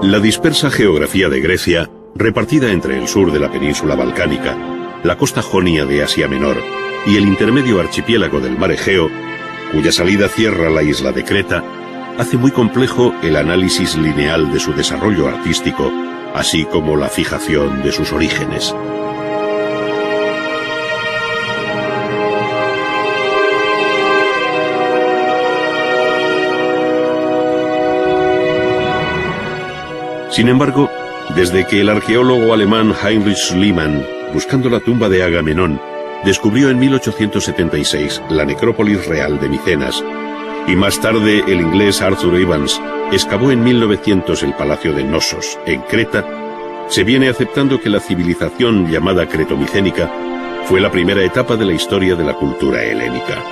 La dispersa geografía de Grecia, repartida entre el sur de la península balcánica, la costa jonia de Asia Menor y el intermedio archipiélago del mar Egeo, cuya salida cierra la isla de Creta, hace muy complejo el análisis lineal de su desarrollo artístico, así como la fijación de sus orígenes. Sin embargo, desde que el arqueólogo alemán Heinrich Schliemann, buscando la tumba de Agamenón, descubrió en 1876 la necrópolis real de Micenas, y más tarde el inglés Arthur Evans excavó en 1900 el palacio de Knossos, en Creta, se viene aceptando que la civilización llamada cretomicénica fue la primera etapa de la historia de la cultura helénica.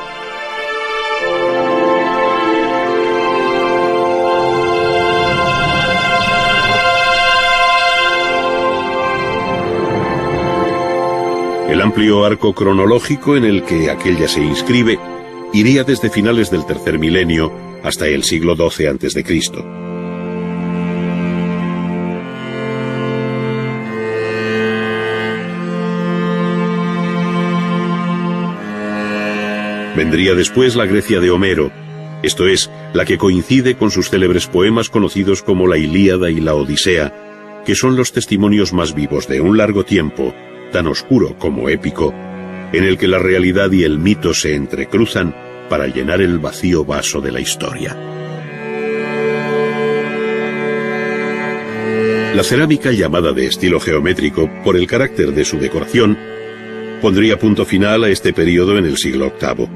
El amplio arco cronológico en el que aquella se inscribe iría desde finales del tercer milenio hasta el siglo XII a.C. Vendría después la Grecia de Homero, esto es, la que coincide con sus célebres poemas conocidos como la Ilíada y la Odisea, que son los testimonios más vivos de un largo tiempo, tan oscuro como épico, en el que la realidad y el mito se entrecruzan para llenar el vacío vaso de la historia. La cerámica, llamada de estilo geométrico por el carácter de su decoración, pondría punto final a este periodo en el siglo VIII.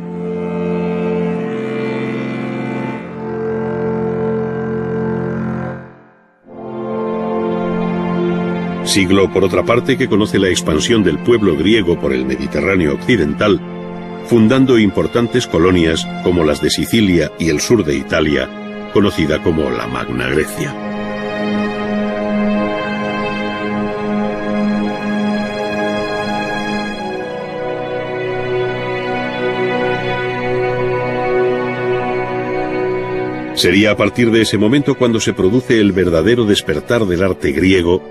Siglo, por otra parte, que conoce la expansión del pueblo griego por el Mediterráneo occidental, fundando importantes colonias como las de Sicilia y el sur de Italia, conocida como la Magna Grecia. Sería a partir de ese momento cuando se produce el verdadero despertar del arte griego,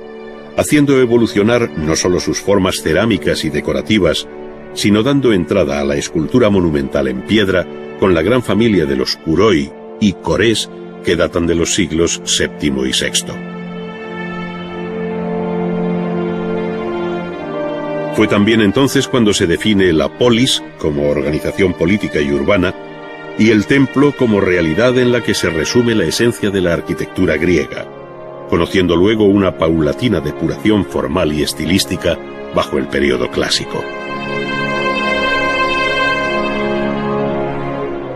haciendo evolucionar no solo sus formas cerámicas y decorativas, sino dando entrada a la escultura monumental en piedra con la gran familia de los Kuroi y Corés que datan de los siglos VII y VI. Fue también entonces cuando se define la polis como organización política y urbana y el templo como realidad en la que se resume la esencia de la arquitectura griega, conociendo luego una paulatina depuración formal y estilística bajo el período clásico.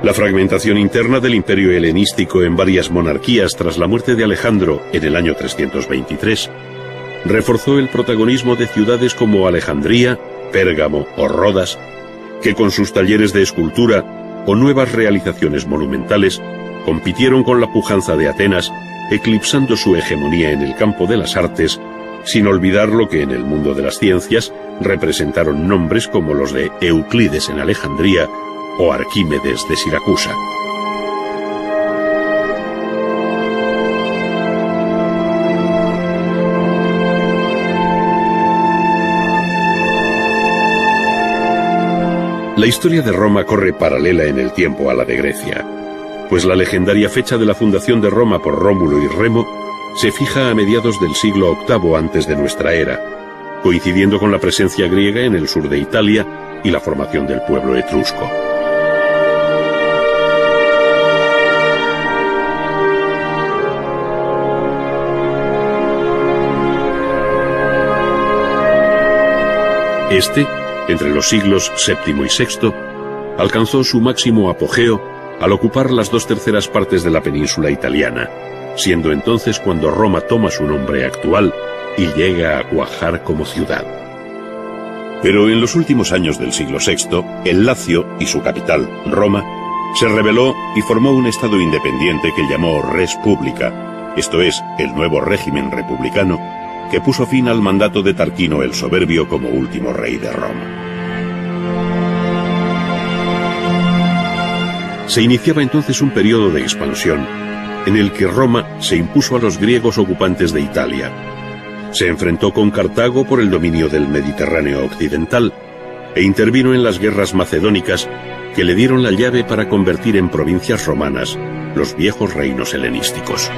La fragmentación interna del imperio helenístico en varias monarquías tras la muerte de Alejandro en el año 323 reforzó el protagonismo de ciudades como Alejandría, Pérgamo o Rodas, que con sus talleres de escultura o nuevas realizaciones monumentales compitieron con la pujanza de Atenas, eclipsando su hegemonía en el campo de las artes, sin olvidar lo que en el mundo de las ciencias representaron nombres como los de Euclides en Alejandría o Arquímedes de Siracusa. La historia de Roma corre paralela en el tiempo a la de Grecia, pues la legendaria fecha de la fundación de Roma por Rómulo y Remo se fija a mediados del siglo VIII antes de nuestra era, coincidiendo con la presencia griega en el sur de Italia y la formación del pueblo etrusco. Este, entre los siglos VII y VI, alcanzó su máximo apogeo al ocupar las 2/3 partes de la península italiana, siendo entonces cuando Roma toma su nombre actual y llega a cuajar como ciudad. Pero en los últimos años del siglo VI, el Lacio y su capital, Roma, se rebeló y formó un estado independiente que llamó Res Publica, esto es, el nuevo régimen republicano, que puso fin al mandato de Tarquino el Soberbio como último rey de Roma. Se iniciaba entonces un periodo de expansión, en el que Roma se impuso a los griegos ocupantes de Italia. Se enfrentó con Cartago por el dominio del Mediterráneo occidental e intervino en las guerras macedónicas que le dieron la llave para convertir en provincias romanas los viejos reinos helenísticos.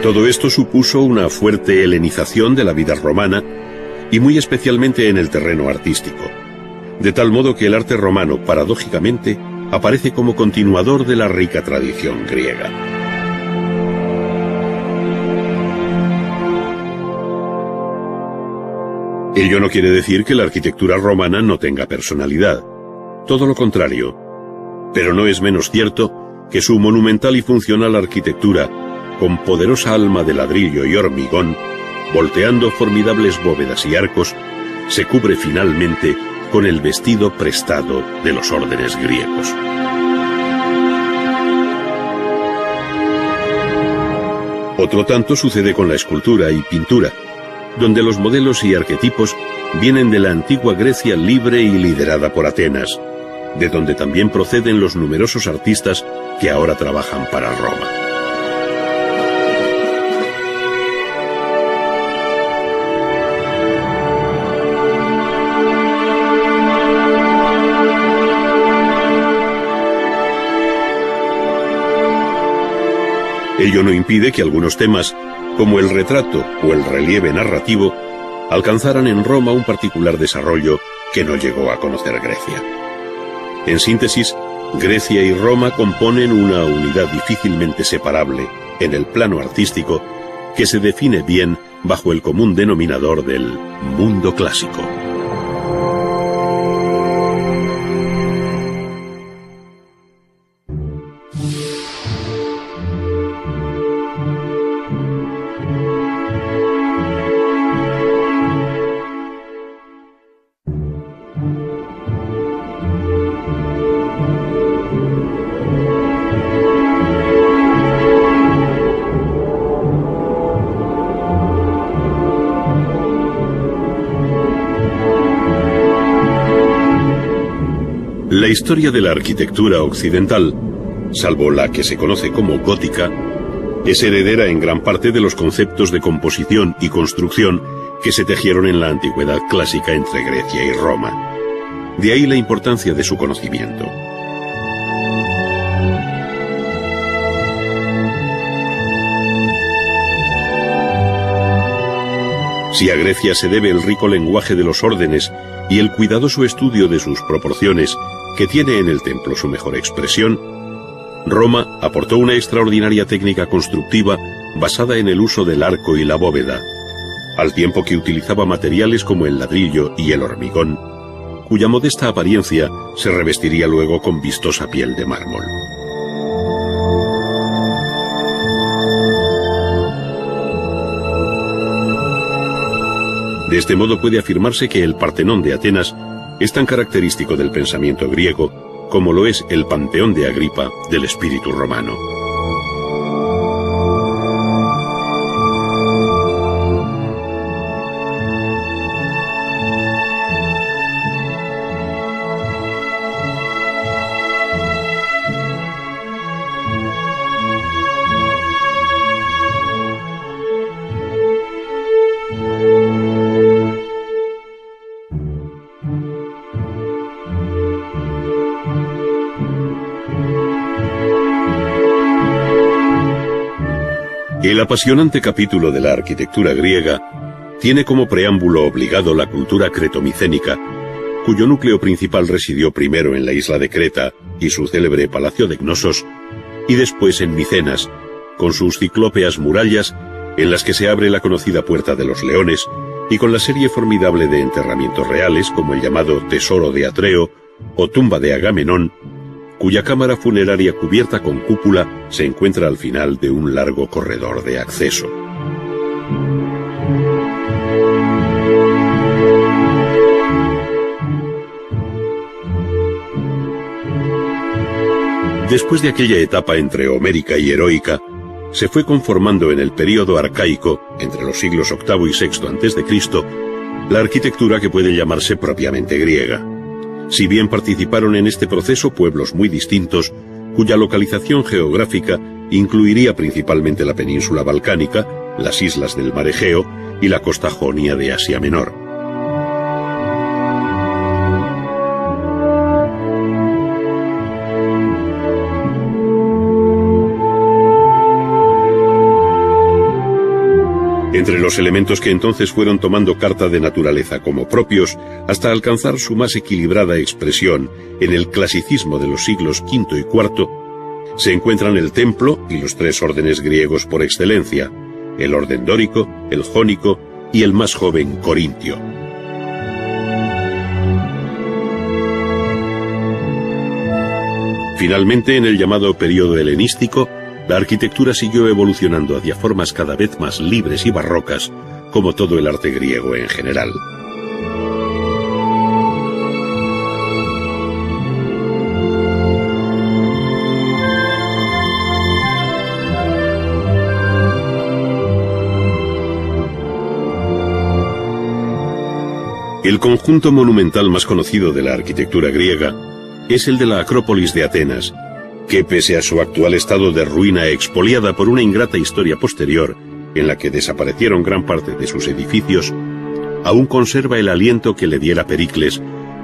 Todo esto supuso una fuerte helenización de la vida romana y muy especialmente en el terreno artístico, de tal modo que el arte romano, paradójicamente, aparece como continuador de la rica tradición griega. Ello no quiere decir que la arquitectura romana no tenga personalidad, todo lo contrario, pero no es menos cierto que su monumental y funcional arquitectura, con poderosa alma de ladrillo y hormigón, volteando formidables bóvedas y arcos, se cubre finalmente con el vestido prestado de los órdenes griegos. Otro tanto sucede con la escultura y pintura, donde los modelos y arquetipos vienen de la antigua Grecia libre y liderada por Atenas, de donde también proceden los numerosos artistas que ahora trabajan para Roma. Ello no impide que algunos temas, como el retrato o el relieve narrativo, alcanzaran en Roma un particular desarrollo que no llegó a conocer Grecia. En síntesis, Grecia y Roma componen una unidad difícilmente separable en el plano artístico que se define bien bajo el común denominador del mundo clásico. La historia de la arquitectura occidental, salvo la que se conoce como gótica, es heredera en gran parte de los conceptos de composición y construcción que se tejieron en la antigüedad clásica entre Grecia y Roma. De ahí la importancia de su conocimiento. Si a Grecia se debe el rico lenguaje de los órdenes y el cuidadoso estudio de sus proporciones, que tiene en el templo su mejor expresión, Roma aportó una extraordinaria técnica constructiva basada en el uso del arco y la bóveda, al tiempo que utilizaba materiales como el ladrillo y el hormigón, cuya modesta apariencia se revestiría luego con vistosa piel de mármol. De este modo puede afirmarse que el Partenón de Atenas es tan característico del pensamiento griego como lo es el Panteón de Agripa del espíritu romano. El apasionante capítulo de la arquitectura griega tiene como preámbulo obligado la cultura cretomicénica, cuyo núcleo principal residió primero en la isla de Creta y su célebre Palacio de Cnosos, y después en Micenas, con sus ciclópeas murallas en las que se abre la conocida Puerta de los Leones, y con la serie formidable de enterramientos reales como el llamado Tesoro de Atreo o Tumba de Agamenón, cuya cámara funeraria cubierta con cúpula se encuentra al final de un largo corredor de acceso. Después de aquella etapa entre homérica y heroica, se fue conformando en el período arcaico, entre los siglos VIII y VI a.C., la arquitectura que puede llamarse propiamente griega. Si bien participaron en este proceso pueblos muy distintos, cuya localización geográfica incluiría principalmente la península balcánica, las islas del Mar Egeo y la costa jonia de Asia Menor. Entre los elementos que entonces fueron tomando carta de naturaleza como propios, hasta alcanzar su más equilibrada expresión en el clasicismo de los siglos V y IV, se encuentran el templo y los tres órdenes griegos por excelencia, el orden dórico, el jónico y el más joven corintio. Finalmente, en el llamado período helenístico, la arquitectura siguió evolucionando hacia formas cada vez más libres y barrocas, como todo el arte griego en general. El conjunto monumental más conocido de la arquitectura griega es el de la Acrópolis de Atenas, que pese a su actual estado de ruina expoliada por una ingrata historia posterior, en la que desaparecieron gran parte de sus edificios, aún conserva el aliento que le diera Pericles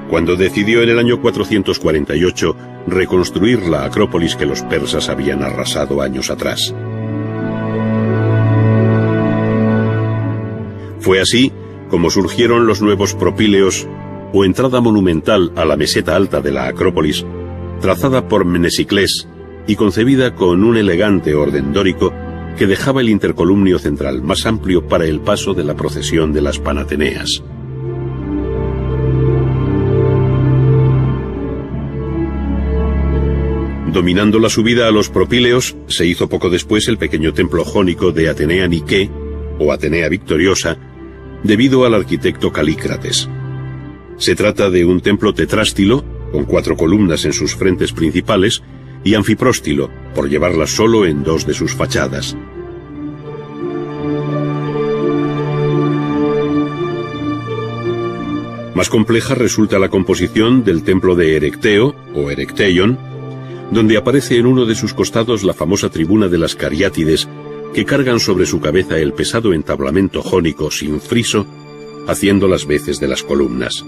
cuando decidió en el año 448 reconstruir la Acrópolis que los persas habían arrasado años atrás. Fue así como surgieron los nuevos propíleos, o entrada monumental a la meseta alta de la Acrópolis, trazada por Mnesiclés y concebida con un elegante orden dórico que dejaba el intercolumnio central más amplio para el paso de la procesión de las Panateneas. Dominando la subida a los propíleos, se hizo poco después el pequeño templo jónico de Atenea Nike, o Atenea Victoriosa, debido al arquitecto Calícrates. Se trata de un templo tetrástilo, con 4 columnas en sus frentes principales, y anfipróstilo, por llevarlas solo en 2 de sus fachadas. Más compleja resulta la composición del templo de Erecteo, o Erecteion, donde aparece en uno de sus costados la famosa tribuna de las Cariátides, que cargan sobre su cabeza el pesado entablamento jónico sin friso, haciendo las veces de las columnas.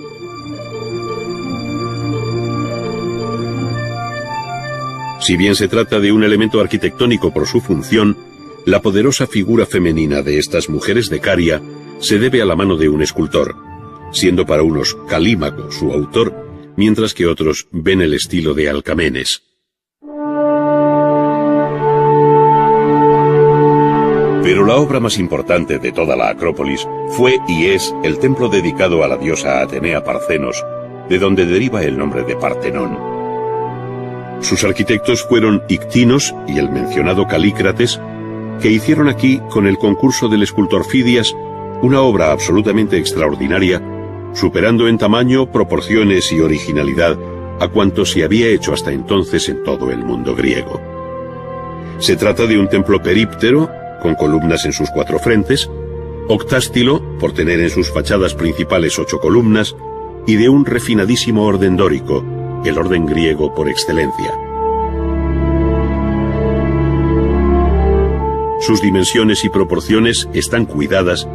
Si bien se trata de un elemento arquitectónico por su función, la poderosa figura femenina de estas mujeres de Caria se debe a la mano de un escultor, siendo para unos Calímaco su autor, mientras que otros ven el estilo de Alcamenes. Pero la obra más importante de toda la Acrópolis fue y es el templo dedicado a la diosa Atenea Parcenos, de donde deriva el nombre de Partenón. Sus arquitectos fueron Ictinos y el mencionado Calícrates, que hicieron aquí, con el concurso del escultor Fidias, una obra absolutamente extraordinaria, superando en tamaño, proporciones y originalidad a cuanto se había hecho hasta entonces en todo el mundo griego. Se trata de un templo períptero, con columnas en sus 4 frentes, octástilo, por tener en sus fachadas principales 8 columnas, y de un refinadísimo orden dórico, el orden griego por excelencia. Sus dimensiones y proporciones están cuidadas,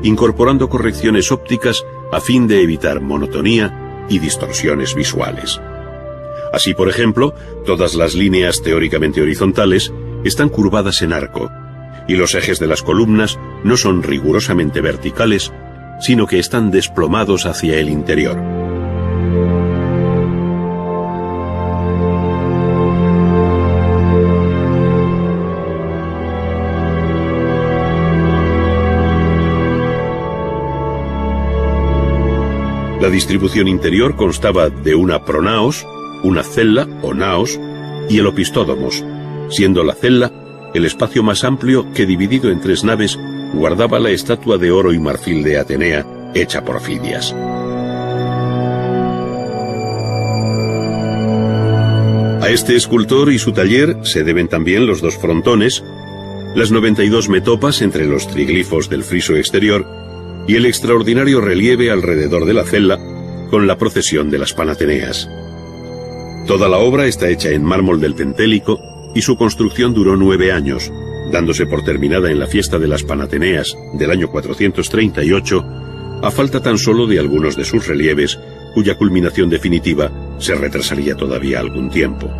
incorporando correcciones ópticas a fin de evitar monotonía y distorsiones visuales. Así, por ejemplo, todas las líneas teóricamente horizontales están curvadas en arco, y los ejes de las columnas no son rigurosamente verticales, sino que están desplomados hacia el interior. La distribución interior constaba de una pronaos, una cella o naos y el opistódomos, siendo la cella el espacio más amplio que, dividido en 3 naves, guardaba la estatua de oro y marfil de Atenea, hecha por Fidias. A este escultor y su taller se deben también los 2 frontones, las 92 metopas entre los triglifos del friso exterior y el extraordinario relieve alrededor de la cella, con la procesión de las Panateneas. Toda la obra está hecha en mármol del Pentélico y su construcción duró 9 años, dándose por terminada en la fiesta de las Panateneas del año 438, a falta tan solo de algunos de sus relieves, cuya culminación definitiva se retrasaría todavía algún tiempo.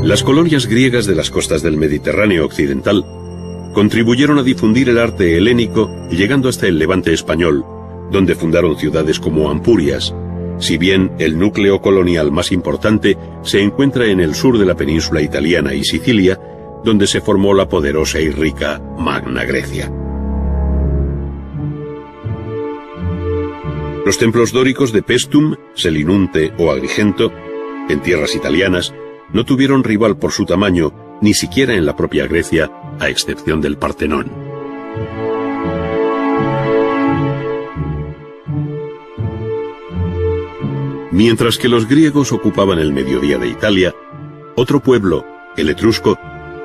Las colonias griegas de las costas del Mediterráneo occidental contribuyeron a difundir el arte helénico, llegando hasta el Levante español, donde fundaron ciudades como Ampurias, si bien el núcleo colonial más importante se encuentra en el sur de la península italiana y Sicilia, donde se formó la poderosa y rica Magna Grecia. Los templos dóricos de Paestum, Selinunte o Agrigento, en tierras italianas, no tuvieron rival por su tamaño, ni siquiera en la propia Grecia, a excepción del Partenón. Mientras que los griegos ocupaban el mediodía de Italia, otro pueblo, el etrusco,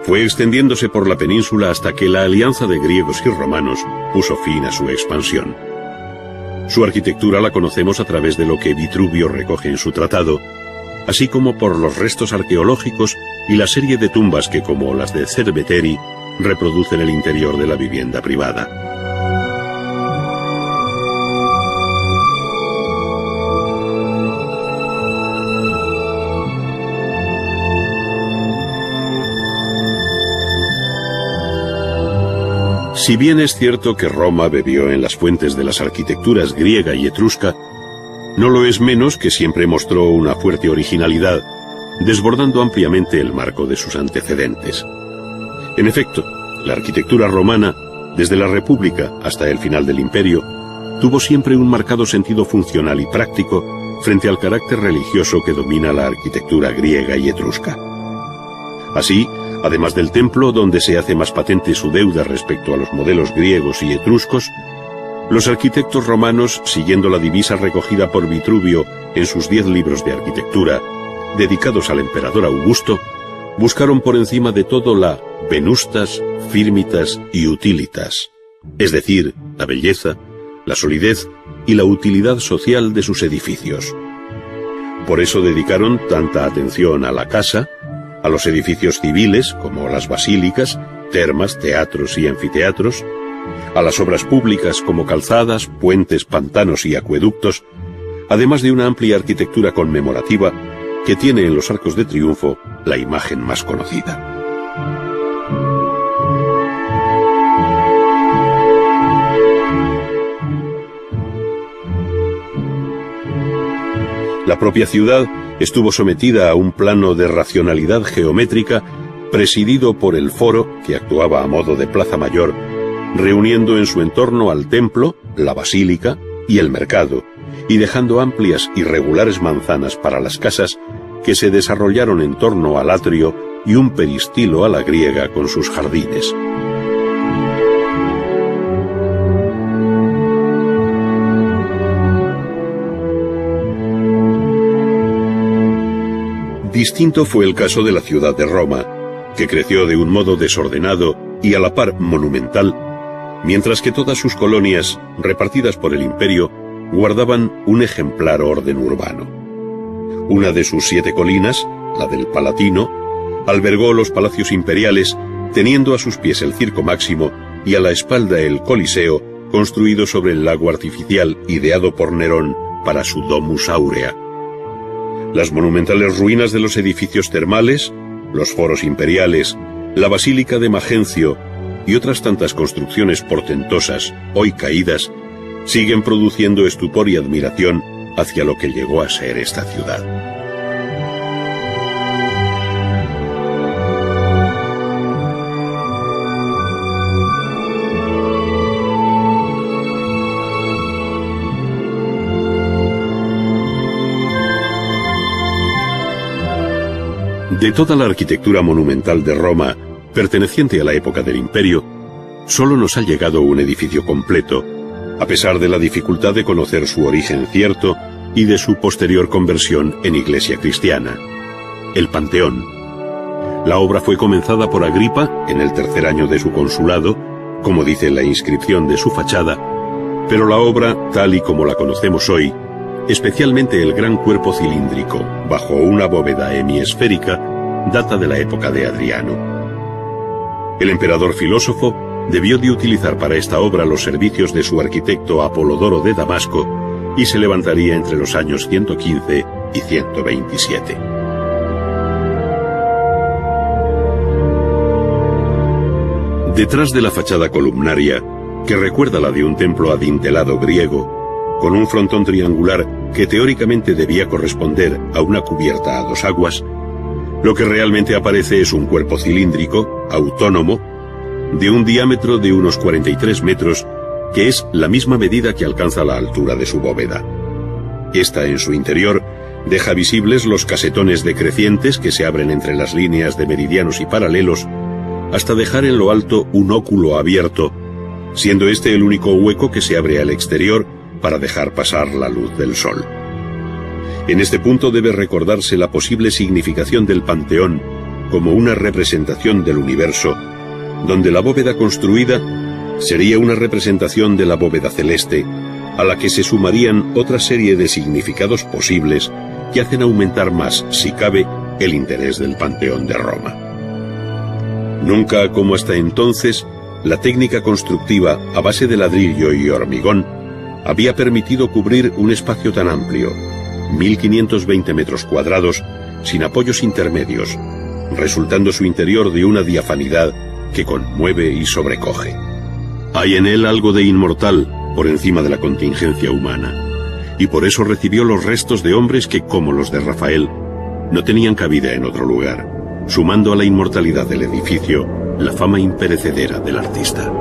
fue extendiéndose por la península hasta que la alianza de griegos y romanos puso fin a su expansión. Su arquitectura la conocemos a través de lo que Vitruvio recoge en su tratado, así como por los restos arqueológicos y la serie de tumbas que, como las de Cerveteri, reproducen el interior de la vivienda privada. Si bien es cierto que Roma bebió en las fuentes de las arquitecturas griega y etrusca, no lo es menos que siempre mostró una fuerte originalidad, desbordando ampliamente el marco de sus antecedentes. En efecto, la arquitectura romana, desde la República hasta el final del Imperio, tuvo siempre un marcado sentido funcional y práctico frente al carácter religioso que domina la arquitectura griega y etrusca. Así, además del templo, donde se hace más patente su deuda respecto a los modelos griegos y etruscos, los arquitectos romanos, siguiendo la divisa recogida por Vitruvio en sus 10 libros de arquitectura, dedicados al emperador Augusto, buscaron por encima de todo la venustas, firmitas y utilitas, es decir, la belleza, la solidez y la utilidad social de sus edificios. Por eso dedicaron tanta atención a la casa, a los edificios civiles, como las basílicas, termas, teatros y anfiteatros, a las obras públicas como calzadas, puentes, pantanos y acueductos, además de una amplia arquitectura conmemorativa que tiene en los arcos de triunfo la imagen más conocida. La propia ciudad estuvo sometida a un plano de racionalidad geométrica presidido por el foro, que actuaba a modo de plaza mayor, reuniendo en su entorno al templo, la basílica y el mercado, y dejando amplias y regulares manzanas para las casas que se desarrollaron en torno al atrio y un peristilo a la griega con sus jardines. Distinto fue el caso de la ciudad de Roma, que creció de un modo desordenado y a la par monumental, mientras que todas sus colonias, repartidas por el imperio, guardaban un ejemplar orden urbano. Una de sus 7 colinas, la del Palatino, albergó los palacios imperiales, teniendo a sus pies el Circo Máximo y a la espalda el Coliseo, construido sobre el lago artificial ideado por Nerón para su Domus Aurea. Las monumentales ruinas de los edificios termales, los foros imperiales, la Basílica de Magencio y otras tantas construcciones portentosas, hoy caídas, siguen produciendo estupor y admiración hacia lo que llegó a ser esta ciudad. De toda la arquitectura monumental de Roma, perteneciente a la época del Imperio, solo nos ha llegado un edificio completo, a pesar de la dificultad de conocer su origen cierto y de su posterior conversión en iglesia cristiana. El Panteón. La obra fue comenzada por Agripa en el tercer año de su consulado, como dice la inscripción de su fachada, pero la obra, tal y como la conocemos hoy, especialmente el gran cuerpo cilíndrico, bajo una bóveda hemiesférica, data de la época de Adriano. El emperador filósofo debió de utilizar para esta obra los servicios de su arquitecto Apolodoro de Damasco y se levantaría entre los años 115 y 127. Detrás de la fachada columnaria, que recuerda la de un templo adintelado griego, con un frontón triangular que teóricamente debía corresponder a una cubierta a dos aguas, lo que realmente aparece es un cuerpo cilíndrico, autónomo, de un diámetro de unos 43 metros, que es la misma medida que alcanza la altura de su bóveda. Esta, en su interior, deja visibles los casetones decrecientes que se abren entre las líneas de meridianos y paralelos, hasta dejar en lo alto un óculo abierto, siendo este el único hueco que se abre al exterior para dejar pasar la luz del sol. En este punto debe recordarse la posible significación del Panteón como una representación del universo, donde la bóveda construida sería una representación de la bóveda celeste, a la que se sumarían otra serie de significados posibles que hacen aumentar más, si cabe, el interés del Panteón de Roma. Nunca, como hasta entonces, la técnica constructiva a base de ladrillo y hormigón había permitido cubrir un espacio tan amplio, 1520 metros cuadrados, sin apoyos intermedios, resultando su interior de una diafanidad que conmueve y sobrecoge. Hay en él algo de inmortal por encima de la contingencia humana, y por eso recibió los restos de hombres que, como los de Rafael, no tenían cabida en otro lugar, sumando a la inmortalidad del edificio la fama imperecedera del artista.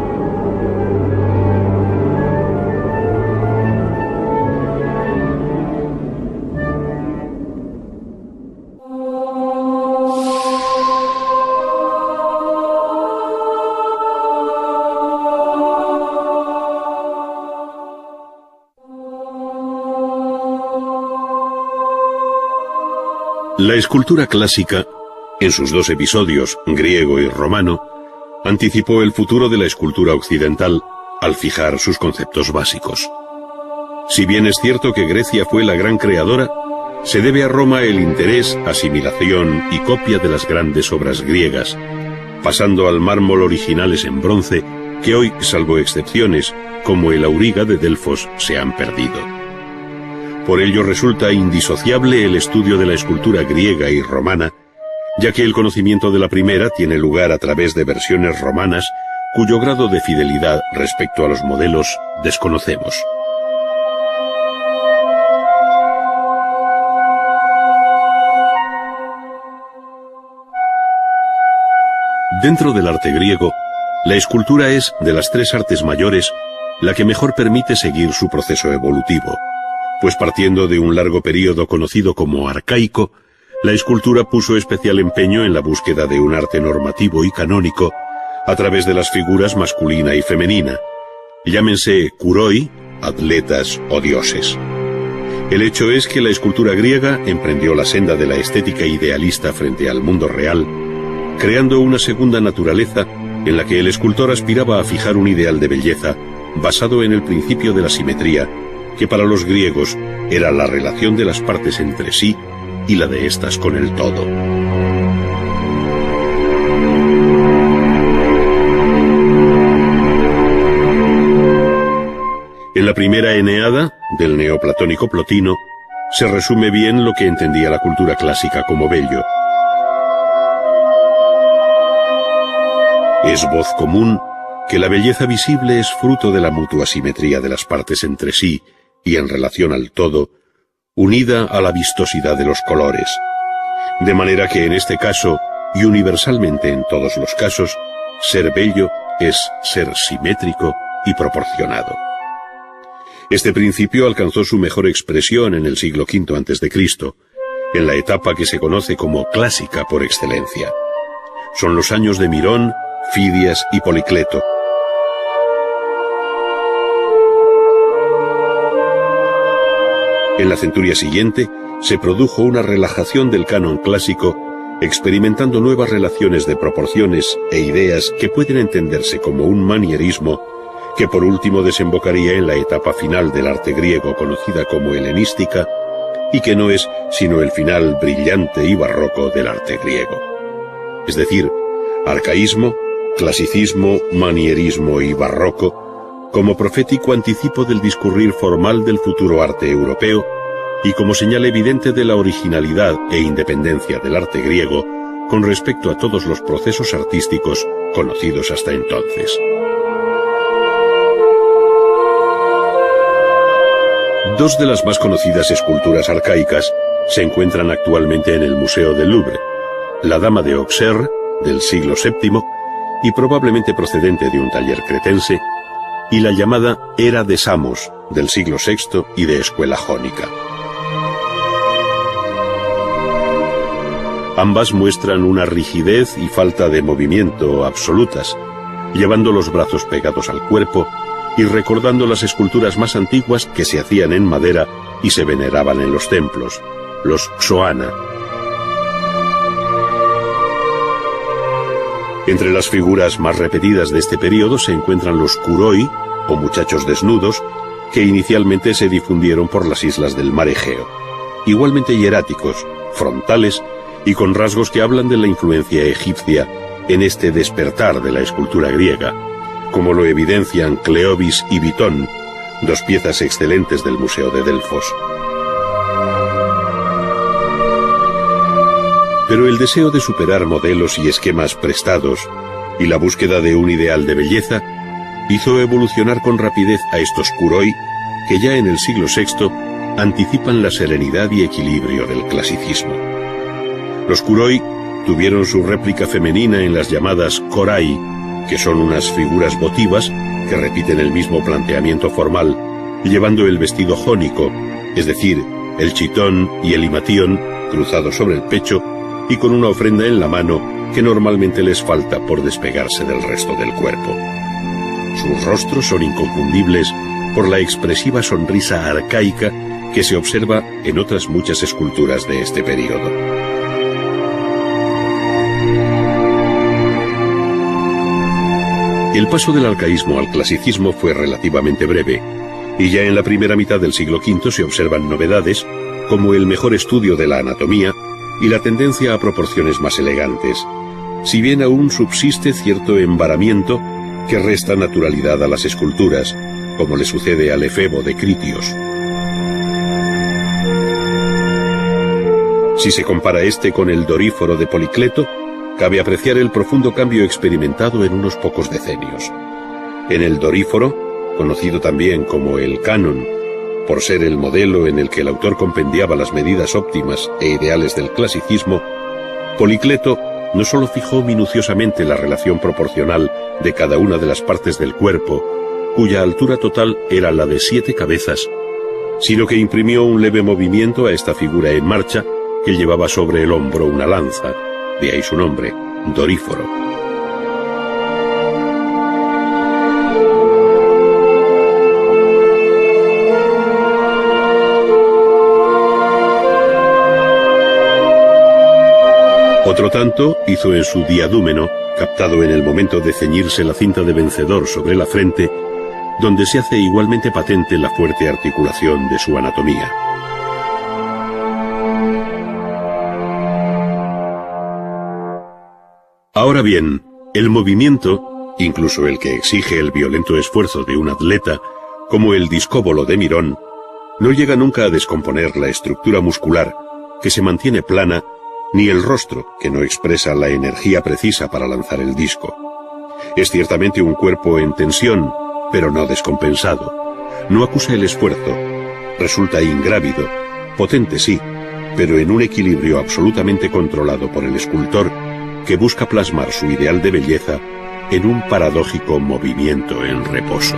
La escultura clásica, en sus dos episodios, griego y romano, anticipó el futuro de la escultura occidental al fijar sus conceptos básicos. Si bien es cierto que Grecia fue la gran creadora, se debe a Roma el interés, asimilación y copia de las grandes obras griegas, pasando al mármol originales en bronce que hoy, salvo excepciones, como el auriga de Delfos, se han perdido. Por ello resulta indisociable el estudio de la escultura griega y romana, ya que el conocimiento de la primera tiene lugar a través de versiones romanas cuyo grado de fidelidad respecto a los modelos desconocemos. Dentro del arte griego, la escultura es, de las tres artes mayores, la que mejor permite seguir su proceso evolutivo, pues partiendo de un largo período conocido como arcaico, la escultura puso especial empeño en la búsqueda de un arte normativo y canónico a través de las figuras masculina y femenina, llámense kuroi, atletas o dioses. El hecho es que la escultura griega emprendió la senda de la estética idealista frente al mundo real, creando una segunda naturaleza en la que el escultor aspiraba a fijar un ideal de belleza basado en el principio de la simetría, que para los griegos era la relación de las partes entre sí y la de éstas con el todo. En la primera Eneada, del neoplatónico Plotino, se resume bien lo que entendía la cultura clásica como bello. Es voz común que la belleza visible es fruto de la mutua simetría de las partes entre sí y en relación al todo, unida a la vistosidad de los colores, de manera que en este caso, y universalmente en todos los casos, ser bello es ser simétrico y proporcionado. Este principio alcanzó su mejor expresión en el siglo V a.C., en la etapa que se conoce como clásica por excelencia. Son los años de Mirón, Fidias y Policleto. En la centuria siguiente se produjo una relajación del canon clásico, experimentando nuevas relaciones de proporciones e ideas que pueden entenderse como un manierismo, que por último desembocaría en la etapa final del arte griego conocida como helenística, y que no es sino el final brillante y barroco del arte griego. Es decir, arcaísmo, clasicismo, manierismo y barroco, como profético anticipo del discurrir formal del futuro arte europeo, y como señal evidente de la originalidad e independencia del arte griego con respecto a todos los procesos artísticos conocidos hasta entonces. Dos de las más conocidas esculturas arcaicas se encuentran actualmente en el Museo del Louvre: la Dama de Auxerre, del siglo VII, y probablemente procedente de un taller cretense, y la llamada Era de Samos, del siglo VI y de escuela jónica. Ambas muestran una rigidez y falta de movimiento absolutas, llevando los brazos pegados al cuerpo y recordando las esculturas más antiguas que se hacían en madera y se veneraban en los templos, los xoana. Entre las figuras más repetidas de este periodo se encuentran los kuroi, o muchachos desnudos, que inicialmente se difundieron por las islas del mar Egeo, igualmente hieráticos, frontales y con rasgos que hablan de la influencia egipcia en este despertar de la escultura griega, como lo evidencian Cleobis y Bitón, dos piezas excelentes del Museo de Delfos. Pero el deseo de superar modelos y esquemas prestados y la búsqueda de un ideal de belleza hizo evolucionar con rapidez a estos kuroi que ya en el siglo VI anticipan la serenidad y equilibrio del clasicismo. Los kuroi tuvieron su réplica femenina en las llamadas korai, que son unas figuras votivas que repiten el mismo planteamiento formal, llevando el vestido jónico, es decir, el chitón y el himatión cruzados sobre el pecho y con una ofrenda en la mano que normalmente les falta por despegarse del resto del cuerpo. Sus rostros son inconfundibles por la expresiva sonrisa arcaica que se observa en otras muchas esculturas de este período. El paso del arcaísmo al clasicismo fue relativamente breve, y ya en la primera mitad del siglo V se observan novedades, como el mejor estudio de la anatomía y la tendencia a proporciones más elegantes, si bien aún subsiste cierto embaramiento que resta naturalidad a las esculturas, como le sucede al efebo de Critios. Si se compara este con el Doríforo de Policleto, cabe apreciar el profundo cambio experimentado en unos pocos decenios. En el Doríforo, conocido también como el Canon, por ser el modelo en el que el autor compendiaba las medidas óptimas e ideales del clasicismo, Policleto no solo fijó minuciosamente la relación proporcional de cada una de las partes del cuerpo, cuya altura total era la de 7 cabezas, sino que imprimió un leve movimiento a esta figura en marcha que llevaba sobre el hombro una lanza, de ahí su nombre, Doríforo. Otro tanto hizo en su diadúmeno, captado en el momento de ceñirse la cinta de vencedor sobre la frente, donde se hace igualmente patente la fuerte articulación de su anatomía. Ahora bien, el movimiento, incluso el que exige el violento esfuerzo de un atleta, como el discóbolo de Mirón, no llega nunca a descomponer la estructura muscular, que se mantiene plana, ni el rostro, que no expresa la energía precisa para lanzar el disco. Es ciertamente un cuerpo en tensión, pero no descompensado. No acusa el esfuerzo. Resulta ingrávido, potente sí, pero en un equilibrio absolutamente controlado por el escultor, que busca plasmar su ideal de belleza en un paradójico movimiento en reposo.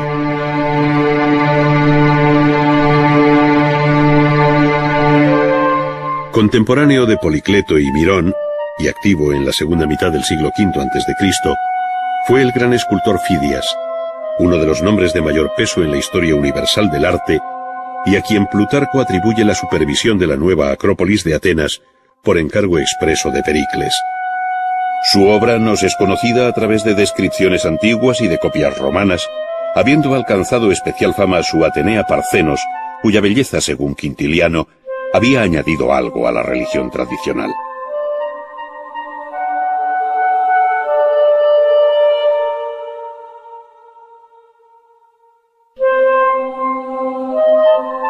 Contemporáneo de Policleto y Mirón, y activo en la segunda mitad del siglo V a.C., fue el gran escultor Fidias, uno de los nombres de mayor peso en la historia universal del arte, y a quien Plutarco atribuye la supervisión de la nueva Acrópolis de Atenas por encargo expreso de Pericles. Su obra nos es conocida a través de descripciones antiguas y de copias romanas, habiendo alcanzado especial fama su Atenea Parcenos, cuya belleza, según Quintiliano, había añadido algo a la religión tradicional.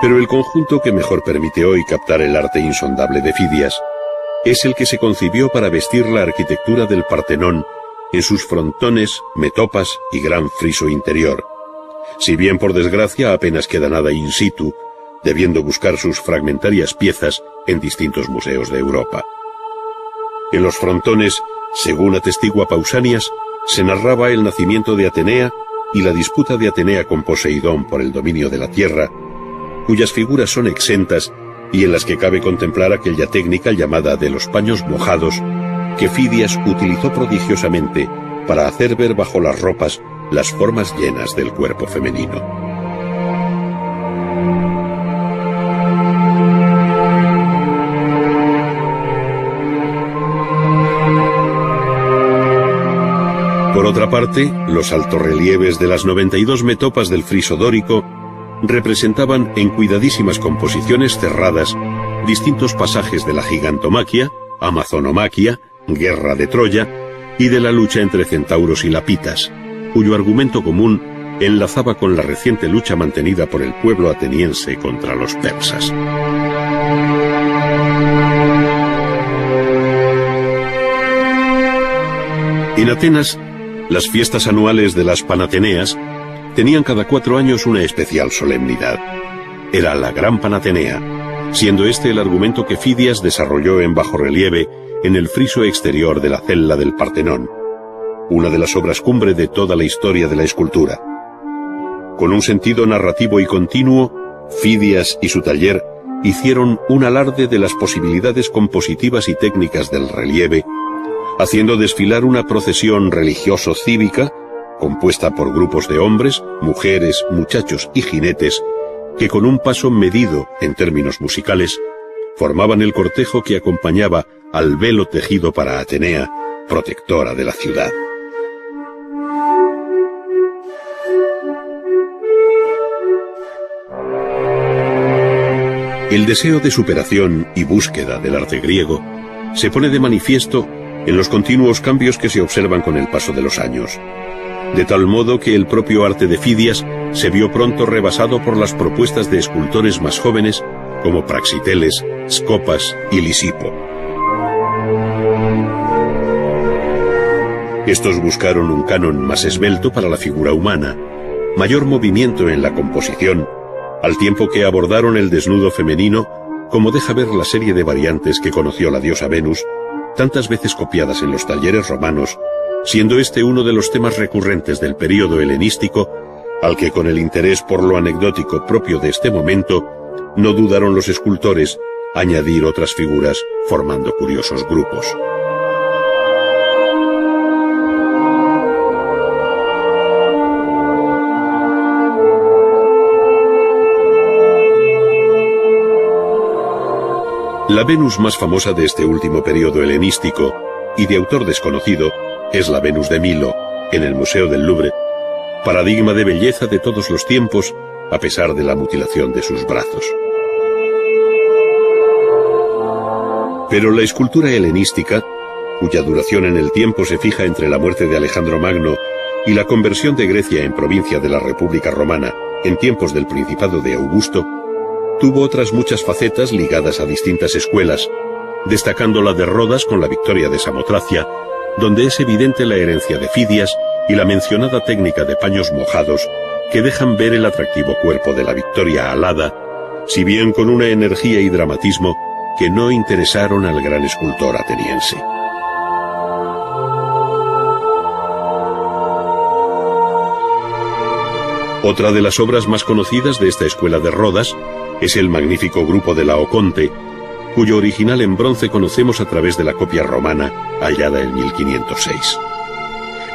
Pero el conjunto que mejor permite hoy captar el arte insondable de Fidias es el que se concibió para vestir la arquitectura del Partenón en sus frontones, metopas y gran friso interior, si bien por desgracia apenas queda nada in situ, debiendo buscar sus fragmentarias piezas en distintos museos de Europa. En los frontones, según atestigua Pausanias, se narraba el nacimiento de Atenea y la disputa de Atenea con Poseidón por el dominio de la tierra, cuyas figuras son exentas y en las que cabe contemplar aquella técnica llamada de los paños mojados, que Fidias utilizó prodigiosamente para hacer ver bajo las ropas las formas llenas del cuerpo femenino. Por otra parte, los altorrelieves de las 92 metopas del friso dórico representaban en cuidadísimas composiciones cerradas distintos pasajes de la gigantomaquia, amazonomaquia, guerra de Troya y de la lucha entre centauros y lapitas, cuyo argumento común enlazaba con la reciente lucha mantenida por el pueblo ateniense contra los persas. En Atenas, las fiestas anuales de las Panateneas tenían cada 4 años una especial solemnidad. Era la Gran Panatenea, siendo este el argumento que Fidias desarrolló en bajorrelieve en el friso exterior de la cella del Partenón, una de las obras cumbre de toda la historia de la escultura. Con un sentido narrativo y continuo, Fidias y su taller hicieron un alarde de las posibilidades compositivas y técnicas del relieve, haciendo desfilar una procesión religioso-cívica compuesta por grupos de hombres, mujeres, muchachos y jinetes, que con un paso medido en términos musicales, formaban el cortejo que acompañaba al velo tejido para Atenea, protectora de la ciudad. El deseo de superación y búsqueda del arte griego se pone de manifiesto en los continuos cambios que se observan con el paso de los años, de tal modo que el propio arte de Fidias se vio pronto rebasado por las propuestas de escultores más jóvenes como Praxiteles, Scopas y Lisipo. Estos buscaron un canon más esbelto para la figura humana, mayor movimiento en la composición, al tiempo que abordaron el desnudo femenino, como deja ver la serie de variantes que conoció la diosa Venus, tantas veces copiadas en los talleres romanos, siendo este uno de los temas recurrentes del período helenístico, al que con el interés por lo anecdótico propio de este momento, no dudaron los escultores añadir otras figuras formando curiosos grupos. La Venus más famosa de este último período helenístico, y de autor desconocido, es la Venus de Milo, en el Museo del Louvre, paradigma de belleza de todos los tiempos, a pesar de la mutilación de sus brazos. Pero la escultura helenística, cuya duración en el tiempo se fija entre la muerte de Alejandro Magno y la conversión de Grecia en provincia de la República Romana en tiempos del Principado de Augusto, tuvo otras muchas facetas ligadas a distintas escuelas, destacando la de Rodas con la victoria de Samotracia, donde es evidente la herencia de Fidias y la mencionada técnica de paños mojados que dejan ver el atractivo cuerpo de la Victoria alada, si bien con una energía y dramatismo que no interesaron al gran escultor ateniense. Otra de las obras más conocidas de esta escuela de Rodas es el magnífico grupo de Laoconte, cuyo original en bronce conocemos a través de la copia romana hallada en 1506.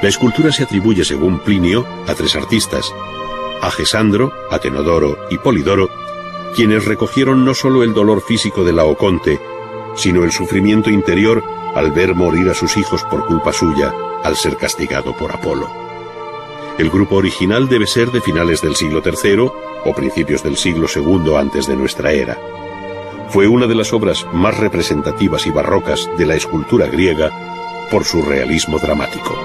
La escultura se atribuye, según Plinio, a 3 artistas, a Gesandro, Atenodoro y Polidoro, quienes recogieron no solo el dolor físico de Laoconte, sino el sufrimiento interior al ver morir a sus hijos por culpa suya, al ser castigado por Apolo. El grupo original debe ser de finales del siglo III o principios del siglo II antes de nuestra era. Fue una de las obras más representativas y barrocas de la escultura griega por su realismo dramático.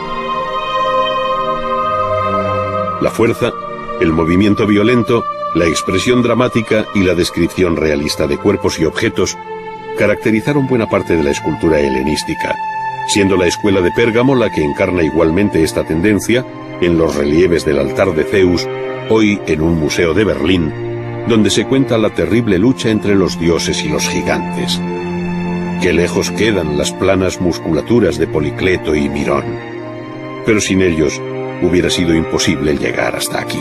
La fuerza, el movimiento violento, la expresión dramática y la descripción realista de cuerpos y objetos caracterizaron buena parte de la escultura helenística, siendo la escuela de Pérgamo la que encarna igualmente esta tendencia en los relieves del altar de Zeus, hoy en un museo de Berlín, donde se cuenta la terrible lucha entre los dioses y los gigantes. Qué lejos quedan las planas musculaturas de Policleto y Mirón, pero sin ellos hubiera sido imposible llegar hasta aquí.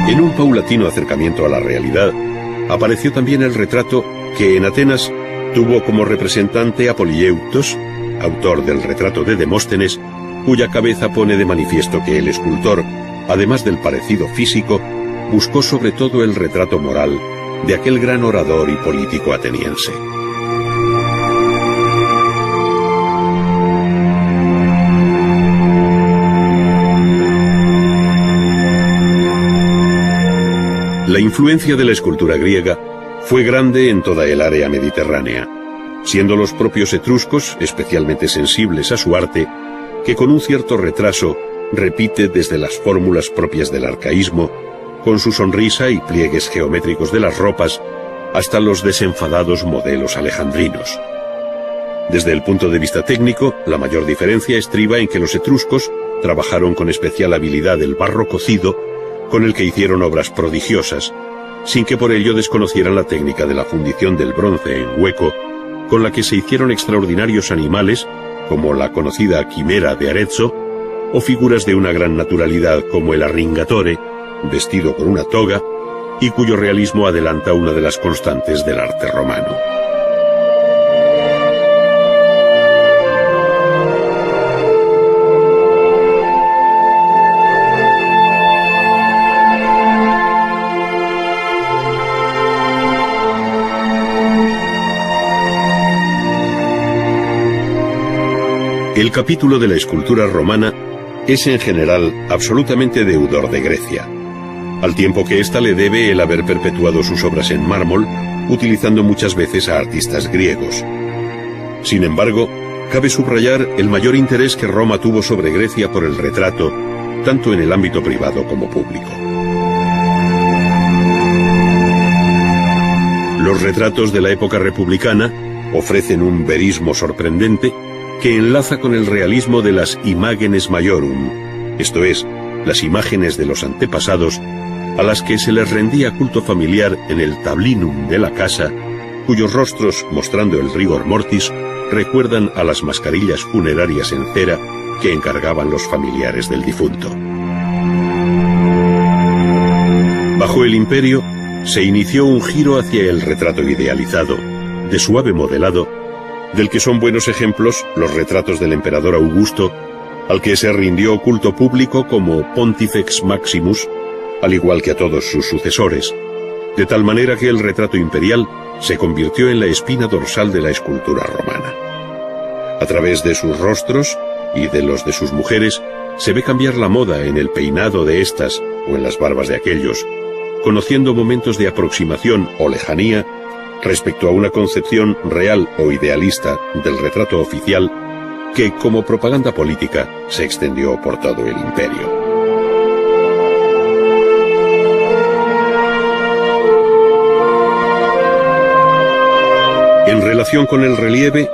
En un paulatino acercamiento a la realidad, apareció también el retrato que en Atenas tuvo como representante a Polieuctos, autor del retrato de Demóstenes, cuya cabeza pone de manifiesto que el escultor, además del parecido físico, buscó sobre todo el retrato moral de aquel gran orador y político ateniense. La influencia de la escultura griega fue grande en toda el área mediterránea, siendo los propios etruscos especialmente sensibles a su arte, que con un cierto retraso repite desde las fórmulas propias del arcaísmo, con su sonrisa y pliegues geométricos de las ropas, hasta los desenfadados modelos alejandrinos. Desde el punto de vista técnico, la mayor diferencia estriba en que los etruscos trabajaron con especial habilidad el barro cocido, con el que hicieron obras prodigiosas, sin que por ello desconocieran la técnica de la fundición del bronce en hueco, con la que se hicieron extraordinarios animales, como la conocida quimera de Arezzo, o figuras de una gran naturalidad como el arringatore, vestido con una toga, y cuyo realismo adelanta una de las constantes del arte romano. El capítulo de la escultura romana es en general absolutamente deudor de Grecia, al tiempo que ésta le debe el haber perpetuado sus obras en mármol, utilizando muchas veces a artistas griegos. Sin embargo, cabe subrayar el mayor interés que Roma tuvo sobre Grecia por el retrato, tanto en el ámbito privado como público. Los retratos de la época republicana ofrecen un verismo sorprendente que enlaza con el realismo de las imagenes maiorum, esto es, las imágenes de los antepasados, a las que se les rendía culto familiar en el tablinum de la casa, cuyos rostros, mostrando el rigor mortis, recuerdan a las mascarillas funerarias en cera que encargaban los familiares del difunto. Bajo el Imperio, se inició un giro hacia el retrato idealizado, de suave modelado, del que son buenos ejemplos los retratos del emperador Augusto, al que se rindió culto público como Pontifex Maximus, al igual que a todos sus sucesores, de tal manera que el retrato imperial se convirtió en la espina dorsal de la escultura romana. A través de sus rostros y de los de sus mujeres se ve cambiar la moda en el peinado de estas o en las barbas de aquellos, conociendo momentos de aproximación o lejanía respecto a una concepción real o idealista del retrato oficial que, como propaganda política, se extendió por todo el imperio. En relación con el relieve,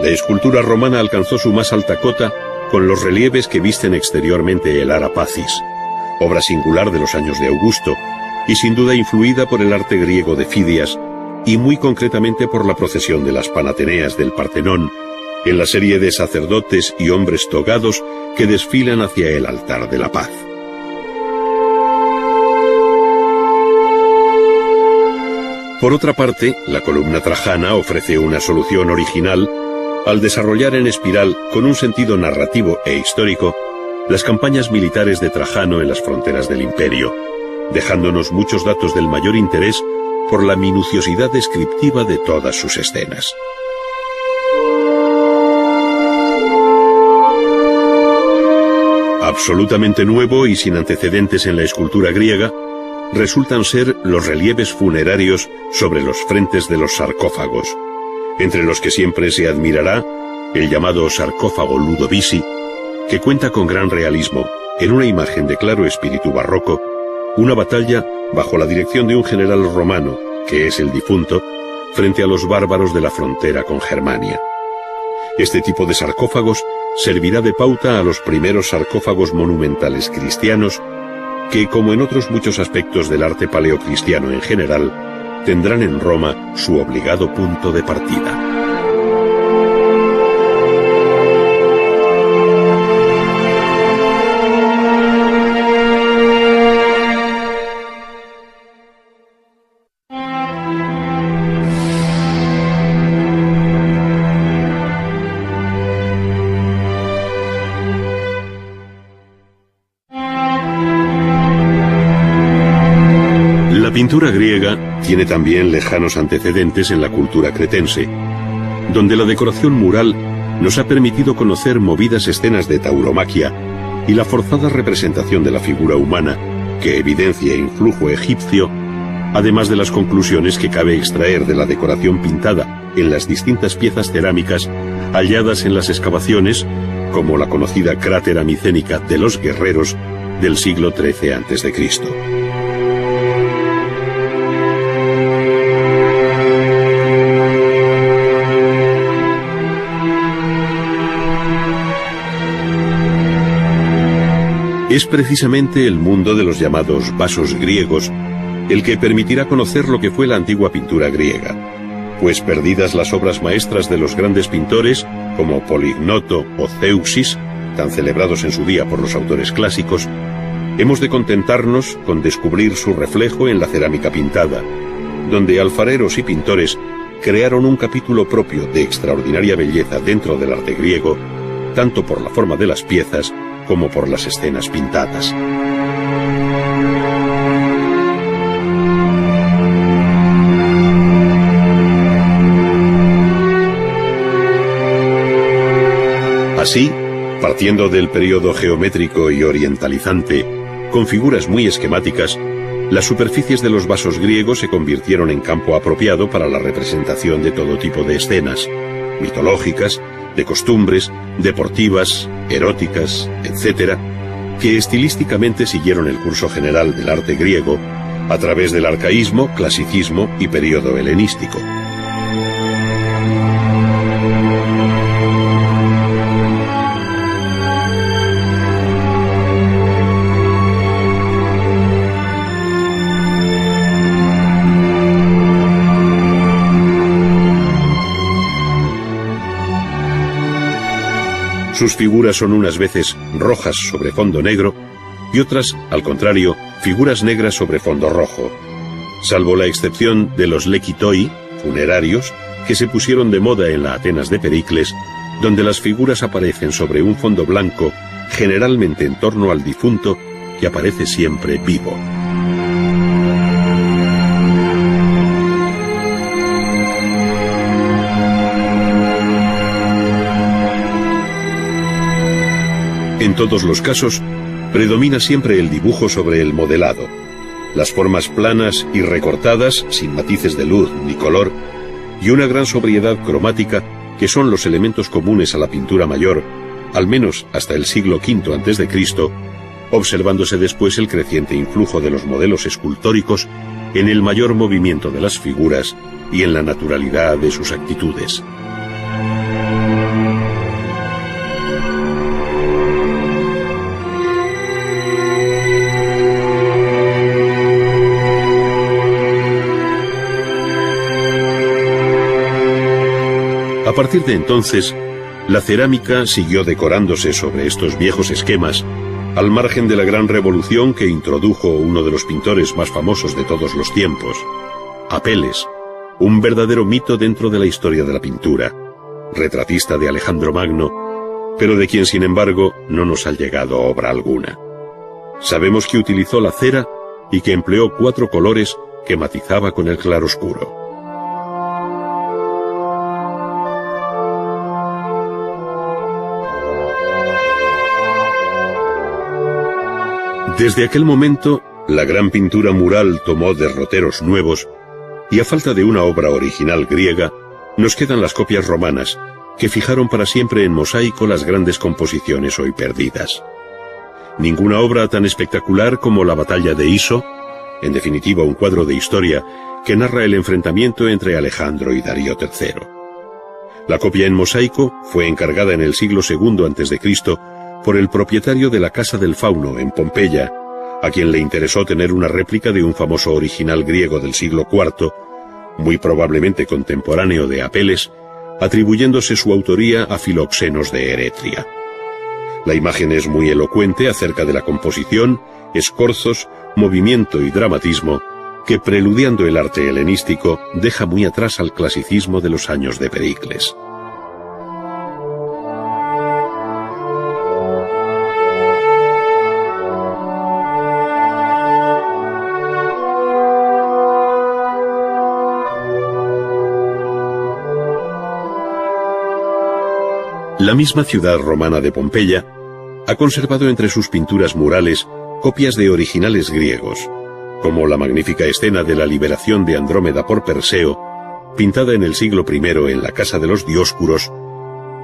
la escultura romana alcanzó su más alta cota con los relieves que visten exteriormente el Ara Pacis, obra singular de los años de Augusto, y sin duda influida por el arte griego de Fidias, y muy concretamente por la procesión de las Panateneas del Partenón, en la serie de sacerdotes y hombres togados que desfilan hacia el altar de la paz. Por otra parte, la columna trajana ofrece una solución original al desarrollar en espiral, con un sentido narrativo e histórico, las campañas militares de Trajano en las fronteras del imperio, dejándonos muchos datos del mayor interés por la minuciosidad descriptiva de todas sus escenas. Absolutamente nuevo y sin antecedentes en la escultura griega, resultan ser los relieves funerarios sobre los frentes de los sarcófagos, entre los que siempre se admirará el llamado sarcófago Ludovisi, que cuenta con gran realismo, en una imagen de claro espíritu barroco, una batalla bajo la dirección de un general romano, que es el difunto, frente a los bárbaros de la frontera con Germania. Este tipo de sarcófagos servirá de pauta a los primeros sarcófagos monumentales cristianos, que, como en otros muchos aspectos del arte paleocristiano en general, tendrán en Roma su obligado punto de partida. La pintura griega tiene también lejanos antecedentes en la cultura cretense, donde la decoración mural nos ha permitido conocer movidas escenas de tauromaquia y la forzada representación de la figura humana que evidencia influjo egipcio, además de las conclusiones que cabe extraer de la decoración pintada en las distintas piezas cerámicas halladas en las excavaciones, como la conocida crátera micénica de los guerreros del siglo XIII a.C. Es precisamente el mundo de los llamados vasos griegos el que permitirá conocer lo que fue la antigua pintura griega, pues perdidas las obras maestras de los grandes pintores como Polignoto o Zeuxis, tan celebrados en su día por los autores clásicos, hemos de contentarnos con descubrir su reflejo en la cerámica pintada, donde alfareros y pintores crearon un capítulo propio de extraordinaria belleza dentro del arte griego, tanto por la forma de las piezas como por las escenas pintadas. Así, partiendo del periodo geométrico y orientalizante, con figuras muy esquemáticas, las superficies de los vasos griegos se convirtieron en campo apropiado para la representación de todo tipo de escenas, mitológicas, de costumbres, deportivas, eróticas, etc., que estilísticamente siguieron el curso general del arte griego a través del arcaísmo, clasicismo y período helenístico. Sus figuras son unas veces rojas sobre fondo negro y otras, al contrario, figuras negras sobre fondo rojo, salvo la excepción de los lequitoi, funerarios, que se pusieron de moda en la Atenas de Pericles, donde las figuras aparecen sobre un fondo blanco, generalmente en torno al difunto, que aparece siempre vivo. En todos los casos, predomina siempre el dibujo sobre el modelado. Las formas planas y recortadas, sin matices de luz ni color, y una gran sobriedad cromática que son los elementos comunes a la pintura mayor, al menos hasta el siglo V a.C., observándose después el creciente influjo de los modelos escultóricos en el mayor movimiento de las figuras y en la naturalidad de sus actitudes. A partir de entonces, la cerámica siguió decorándose sobre estos viejos esquemas, al margen de la gran revolución que introdujo uno de los pintores más famosos de todos los tiempos, Apeles, un verdadero mito dentro de la historia de la pintura, retratista de Alejandro Magno, pero de quien sin embargo no nos ha llegado obra alguna. Sabemos que utilizó la cera y que empleó 4 colores que matizaba con el claroscuro. Desde aquel momento, la gran pintura mural tomó derroteros nuevos y a falta de una obra original griega, nos quedan las copias romanas, que fijaron para siempre en mosaico las grandes composiciones hoy perdidas. Ninguna obra tan espectacular como la batalla de Iso, en definitiva un cuadro de historia que narra el enfrentamiento entre Alejandro y Darío III. La copia en mosaico fue encargada en el siglo II a.C. por el propietario de la Casa del Fauno en Pompeya, a quien le interesó tener una réplica de un famoso original griego del siglo IV, muy probablemente contemporáneo de Apeles, atribuyéndose su autoría a Filoxenos de Eretria. La imagen es muy elocuente acerca de la composición, escorzos, movimiento y dramatismo, que preludiando el arte helenístico deja muy atrás al clasicismo de los años de Pericles. La misma ciudad romana de Pompeya ha conservado entre sus pinturas murales copias de originales griegos, como la magnífica escena de la liberación de Andrómeda por Perseo, pintada en el siglo I en la casa de los Dioscuros,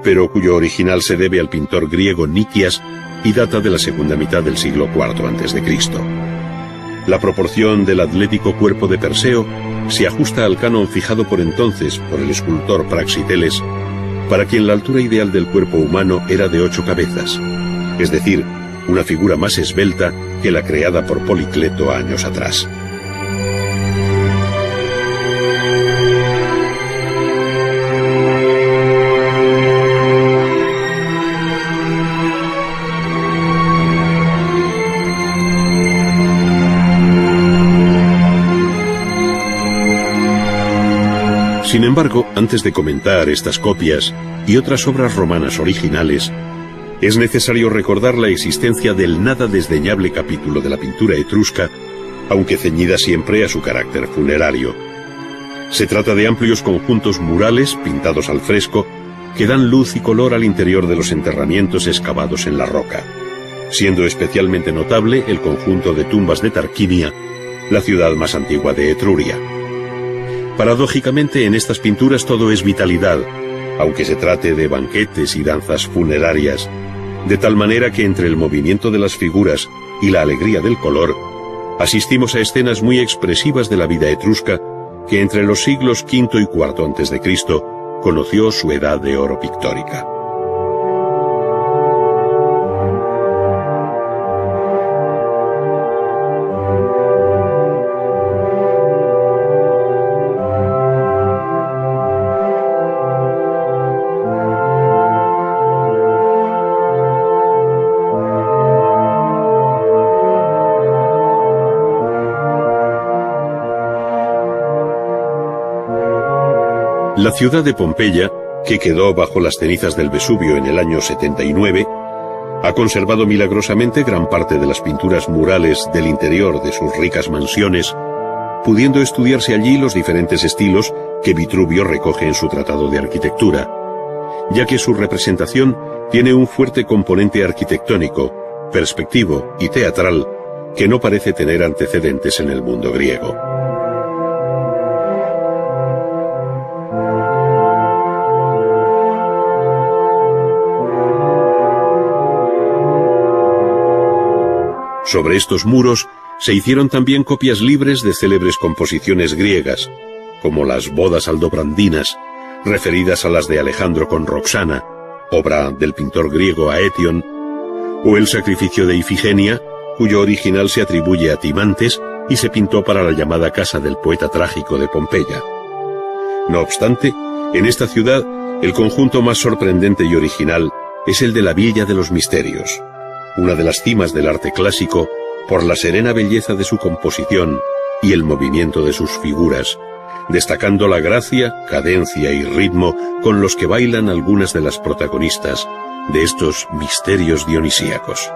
pero cuyo original se debe al pintor griego Nikias y data de la segunda mitad del siglo IV a.C. La proporción del atlético cuerpo de Perseo se ajusta al canon fijado por entonces por el escultor Praxiteles, para quien la altura ideal del cuerpo humano era de 8 cabezas, es decir, una figura más esbelta que la creada por Policleto años atrás. Sin embargo, antes de comentar estas copias y otras obras romanas originales, es necesario recordar la existencia del nada desdeñable capítulo de la pintura etrusca, aunque ceñida siempre a su carácter funerario. Se trata de amplios conjuntos murales pintados al fresco que dan luz y color al interior de los enterramientos excavados en la roca, siendo especialmente notable el conjunto de tumbas de Tarquinia, la ciudad más antigua de Etruria. Paradójicamente, en estas pinturas todo es vitalidad, aunque se trate de banquetes y danzas funerarias, de tal manera que entre el movimiento de las figuras y la alegría del color, asistimos a escenas muy expresivas de la vida etrusca que entre los siglos V y IV a.C. conoció su edad de oro pictórica. La ciudad de Pompeya, que quedó bajo las cenizas del Vesubio en el año 79, ha conservado milagrosamente gran parte de las pinturas murales del interior de sus ricas mansiones, pudiendo estudiarse allí los diferentes estilos que Vitruvio recoge en su Tratado de Arquitectura, ya que su representación tiene un fuerte componente arquitectónico, perspectivo y teatral que no parece tener antecedentes en el mundo griego. Sobre estos muros se hicieron también copias libres de célebres composiciones griegas, como las bodas aldobrandinas, referidas a las de Alejandro con Roxana, obra del pintor griego Aetion, o el sacrificio de Ifigenia, cuyo original se atribuye a Timantes y se pintó para la llamada casa del poeta trágico de Pompeya. No obstante, en esta ciudad, el conjunto más sorprendente y original es el de la Villa de los Misterios, una de las cimas del arte clásico por la serena belleza de su composición y el movimiento de sus figuras, destacando la gracia, cadencia y ritmo con los que bailan algunas de las protagonistas de estos misterios dionisíacos.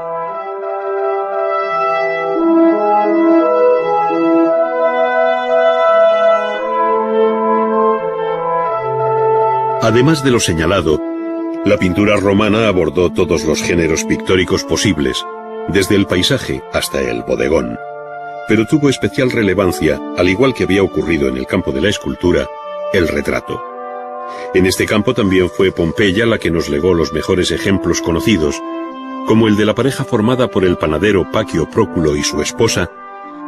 Además de lo señalado, la pintura romana abordó todos los géneros pictóricos posibles, desde el paisaje hasta el bodegón. Pero tuvo especial relevancia, al igual que había ocurrido en el campo de la escultura, el retrato. En este campo también fue Pompeya la que nos legó los mejores ejemplos conocidos, como el de la pareja formada por el panadero Paquio Próculo y su esposa,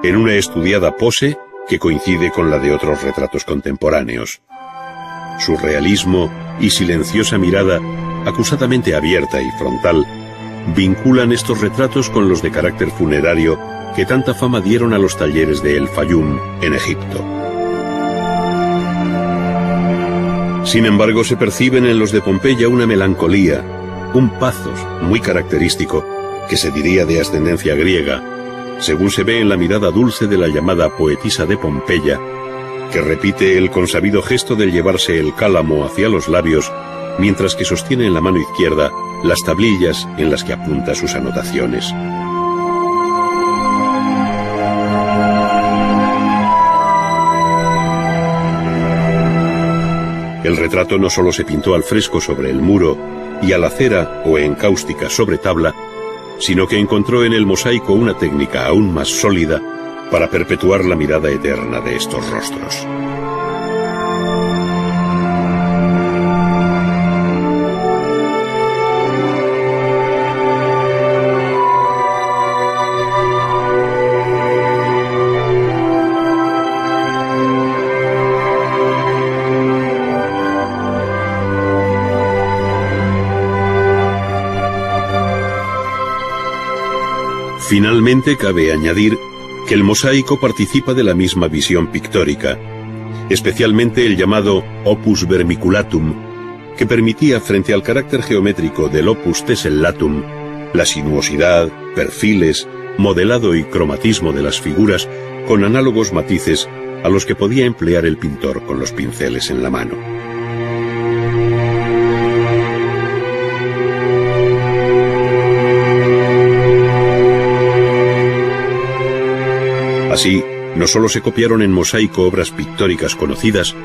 en una estudiada pose que coincide con la de otros retratos contemporáneos. Su realismo y silenciosa mirada, acusadamente abierta y frontal, vinculan estos retratos con los de carácter funerario que tanta fama dieron a los talleres de El Fayum, en Egipto. Sin embargo, se perciben en los de Pompeya una melancolía, un pathos muy característico, que se diría de ascendencia griega, según se ve en la mirada dulce de la llamada poetisa de Pompeya, que repite el consabido gesto de llevarse el cálamo hacia los labios, mientras que sostiene en la mano izquierda las tablillas en las que apunta sus anotaciones. El retrato no solo se pintó al fresco sobre el muro y a la cera o en cáustica sobre tabla, sino que encontró en el mosaico una técnica aún más sólida para perpetuar la mirada eterna de estos rostros. Finalmente, cabe añadir que el mosaico participa de la misma visión pictórica, especialmente el llamado opus vermiculatum, que permitía frente al carácter geométrico del opus tessellatum la sinuosidad, perfiles, modelado y cromatismo de las figuras con análogos matices a los que podía emplear el pintor con los pinceles en la mano. Así, no solo se copiaron en mosaico obras pictóricas conocidas,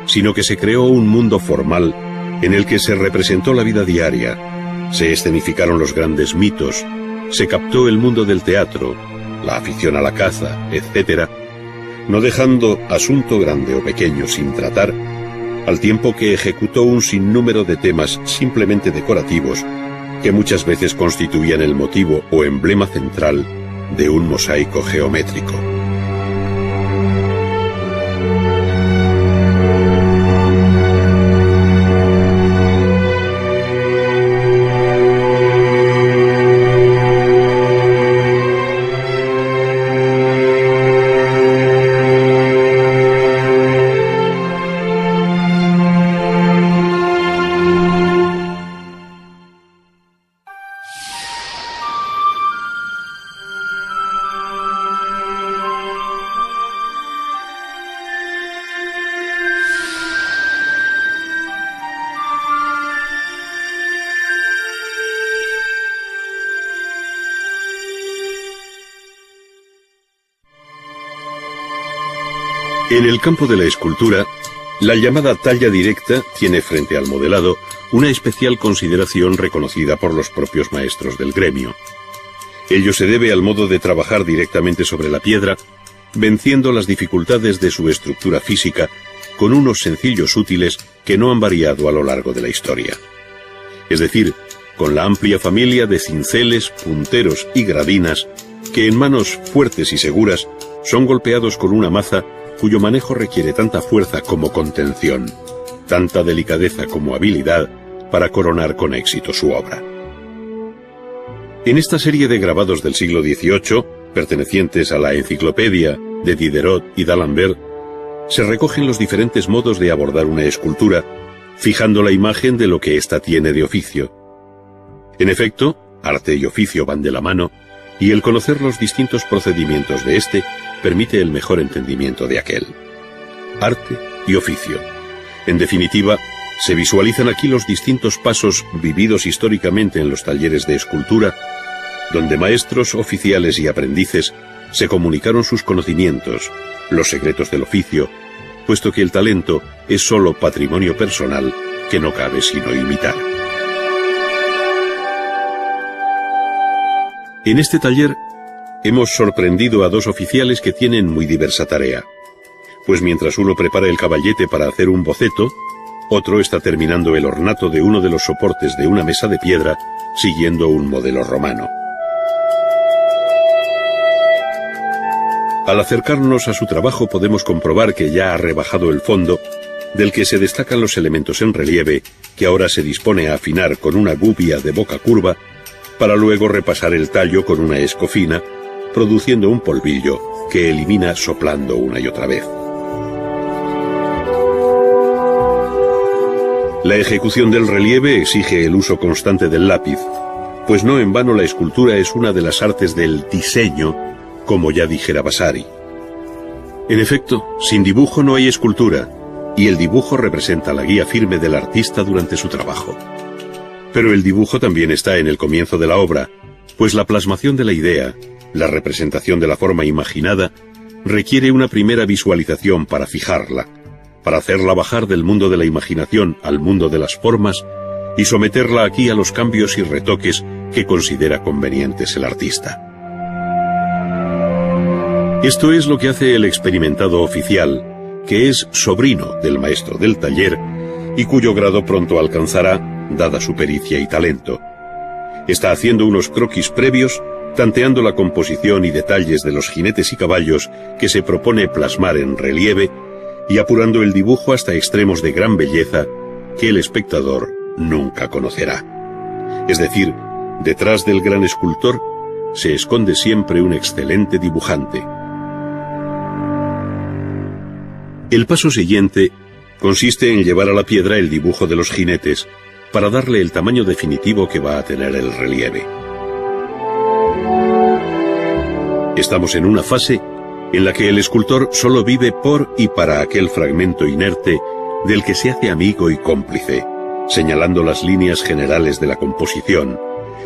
sino que se creó un mundo formal en el que se representó la vida diaria, se escenificaron los grandes mitos, se captó el mundo del teatro, la afición a la caza, etc., no dejando asunto grande o pequeño sin tratar, al tiempo que ejecutó un sinnúmero de temas simplemente decorativos que muchas veces constituían el motivo o emblema central de un mosaico geométrico. En el campo de la escultura, la llamada talla directa tiene frente al modelado una especial consideración reconocida por los propios maestros del gremio. Ello se debe al modo de trabajar directamente sobre la piedra, venciendo las dificultades de su estructura física con unos sencillos útiles que no han variado a lo largo de la historia. Es decir, con la amplia familia de cinceles, punteros y gradinas que en manos fuertes y seguras son golpeados con una maza cuyo manejo requiere tanta fuerza como contención, tanta delicadeza como habilidad para coronar con éxito su obra. En esta serie de grabados del siglo XVIII, pertenecientes a la Enciclopedia de Diderot y d'Alembert, se recogen los diferentes modos de abordar una escultura, fijando la imagen de lo que ésta tiene de oficio. En efecto, arte y oficio van de la mano, y el conocer los distintos procedimientos de éste permite el mejor entendimiento de aquel. Arte y oficio. En definitiva, se visualizan aquí los distintos pasos vividos históricamente en los talleres de escultura, donde maestros, oficiales y aprendices se comunicaron sus conocimientos, los secretos del oficio, puesto que el talento es solo patrimonio personal que no cabe sino imitar. En este taller hemos sorprendido a dos oficiales que tienen muy diversa tarea, pues mientras uno prepara el caballete para hacer un boceto, otro está terminando el ornato de uno de los soportes de una mesa de piedra siguiendo un modelo romano. Al acercarnos a su trabajo podemos comprobar que ya ha rebajado el fondo, del que se destacan los elementos en relieve, que ahora se dispone a afinar con una gubia de boca curva, para luego repasar el tallo con una escofina, produciendo un polvillo que elimina soplando una y otra vez. La ejecución del relieve exige el uso constante del lápiz, pues no en vano la escultura es una de las artes del diseño, como ya dijera Vasari. En efecto, sin dibujo no hay escultura, y el dibujo representa la guía firme del artista durante su trabajo. Pero el dibujo también está en el comienzo de la obra, pues la plasmación de la idea, la representación de la forma imaginada, requiere una primera visualización para fijarla, para hacerla bajar del mundo de la imaginación al mundo de las formas y someterla aquí a los cambios y retoques que considera convenientes el artista. Esto es lo que hace el experimentado oficial, que es sobrino del maestro del taller y cuyo grado pronto alcanzará, dada su pericia y talento. Está haciendo unos croquis previos, tanteando la composición y detalles de los jinetes y caballos que se propone plasmar en relieve y apurando el dibujo hasta extremos de gran belleza que el espectador nunca conocerá. Es decir, detrás del gran escultor se esconde siempre un excelente dibujante. El paso siguiente consiste en llevar a la piedra el dibujo de los jinetes para darle el tamaño definitivo que va a tener el relieve. Estamos en una fase en la que el escultor solo vive por y para aquel fragmento inerte del que se hace amigo y cómplice, señalando las líneas generales de la composición,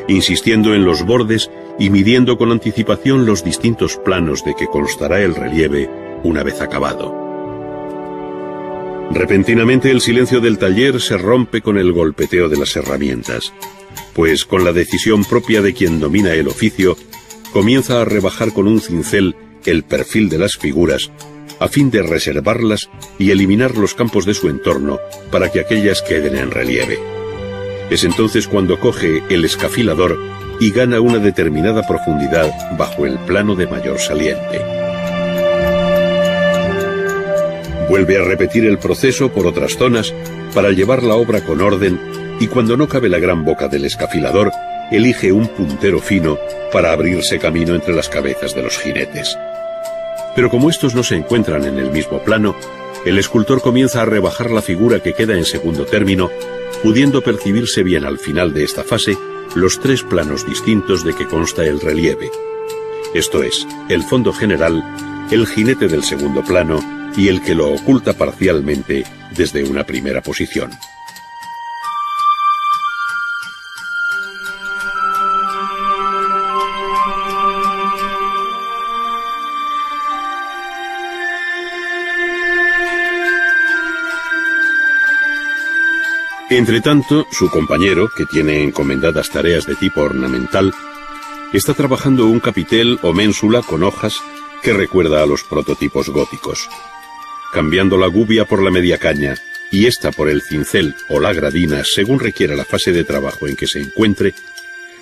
insistiendo en los bordes y midiendo con anticipación los distintos planos de que constará el relieve una vez acabado. Repentinamente el silencio del taller se rompe con el golpeteo de las herramientas, pues con la decisión propia de quien domina el oficio, comienza a rebajar con un cincel el perfil de las figuras, a fin de reservarlas y eliminar los campos de su entorno para que aquellas queden en relieve. Es entonces cuando coge el escafilador y gana una determinada profundidad bajo el plano de mayor saliente. Vuelve a repetir el proceso por otras zonas para llevar la obra con orden y cuando no cabe la gran boca del escafilador, elige un puntero fino para abrirse camino entre las cabezas de los jinetes. Pero como estos no se encuentran en el mismo plano, el escultor comienza a rebajar la figura que queda en segundo término, pudiendo percibirse bien al final de esta fase los tres planos distintos de que consta el relieve. Esto es, el fondo general, el jinete del segundo plano y el que lo oculta parcialmente desde una primera posición. Entretanto, su compañero, que tiene encomendadas tareas de tipo ornamental, está trabajando un capitel o ménsula con hojas que recuerda a los prototipos góticos. Cambiando la gubia por la media caña y esta por el cincel o la gradina según requiera la fase de trabajo en que se encuentre,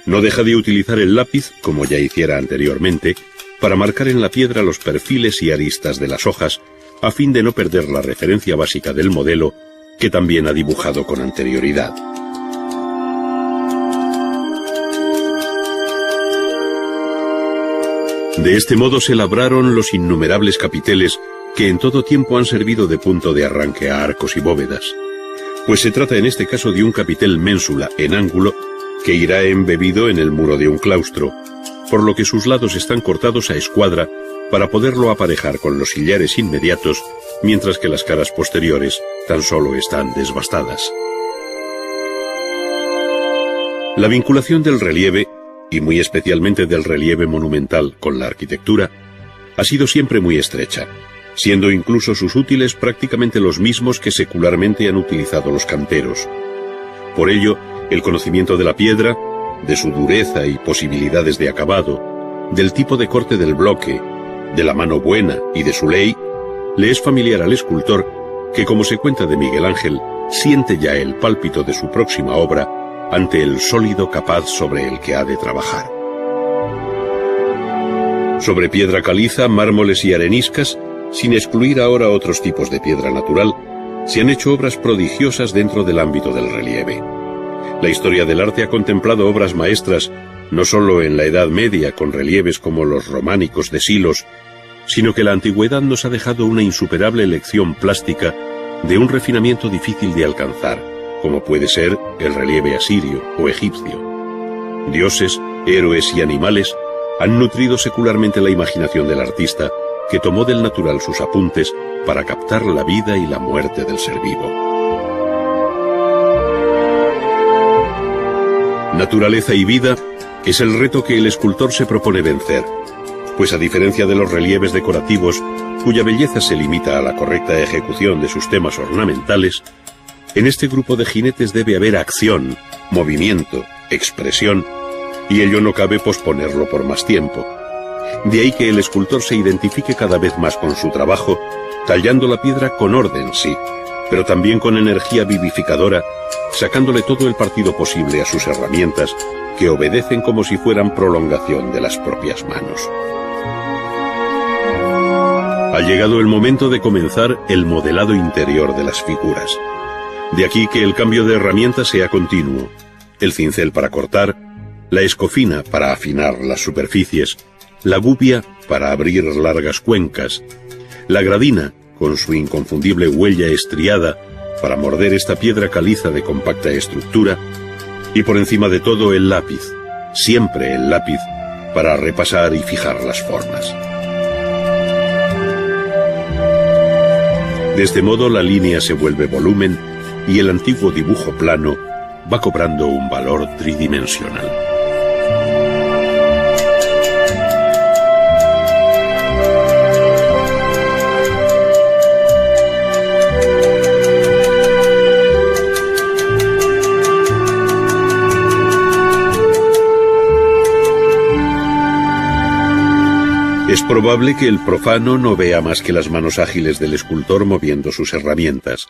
no deja de utilizar el lápiz, como ya hiciera anteriormente, para marcar en la piedra los perfiles y aristas de las hojas, a fin de no perder la referencia básica del modelo que también ha dibujado con anterioridad. De este modo se labraron los innumerables capiteles que en todo tiempo han servido de punto de arranque a arcos y bóvedas, pues se trata en este caso de un capitel ménsula en ángulo que irá embebido en el muro de un claustro, por lo que sus lados están cortados a escuadra para poderlo aparejar con los sillares inmediatos, mientras que las caras posteriores tan solo están desbastadas. La vinculación del relieve, y muy especialmente del relieve monumental con la arquitectura, ha sido siempre muy estrecha, siendo incluso sus útiles prácticamente los mismos que secularmente han utilizado los canteros. Por ello, el conocimiento de la piedra, de su dureza y posibilidades de acabado, del tipo de corte del bloque, de la mano buena y de su ley, le es familiar al escultor que, como se cuenta de Miguel Ángel, siente ya el pálpito de su próxima obra ante el sólido capaz sobre el que ha de trabajar. Sobre piedra caliza, mármoles y areniscas, sin excluir ahora otros tipos de piedra natural, se han hecho obras prodigiosas dentro del ámbito del relieve. La historia del arte ha contemplado obras maestras no solo en la Edad Media con relieves como los románicos de Silos, sino que la antigüedad nos ha dejado una insuperable lección plástica de un refinamiento difícil de alcanzar, como puede ser el relieve asirio o egipcio. Dioses, héroes y animales han nutrido secularmente la imaginación del artista, que tomó del natural sus apuntes para captar la vida y la muerte del ser vivo. Naturaleza y vida es el reto que el escultor se propone vencer, pues a diferencia de los relieves decorativos, cuya belleza se limita a la correcta ejecución de sus temas ornamentales, en este grupo de jinetes debe haber acción, movimiento, expresión, y ello no cabe posponerlo por más tiempo. De ahí que el escultor se identifique cada vez más con su trabajo, tallando la piedra con orden, sí, pero también con energía vivificadora, sacándole todo el partido posible a sus herramientas, que obedecen como si fueran prolongación de las propias manos. Ha llegado el momento de comenzar el modelado interior de las figuras. De aquí que el cambio de herramientas sea continuo: el cincel para cortar, la escofina para afinar las superficies, la gubia para abrir largas cuencas, la gradina, con su inconfundible huella estriada, para morder esta piedra caliza de compacta estructura, y por encima de todo el lápiz, siempre el lápiz, para repasar y fijar las formas. De este modo la línea se vuelve volumen y el antiguo dibujo plano va cobrando un valor tridimensional. Es probable que el profano no vea más que las manos ágiles del escultor moviendo sus herramientas,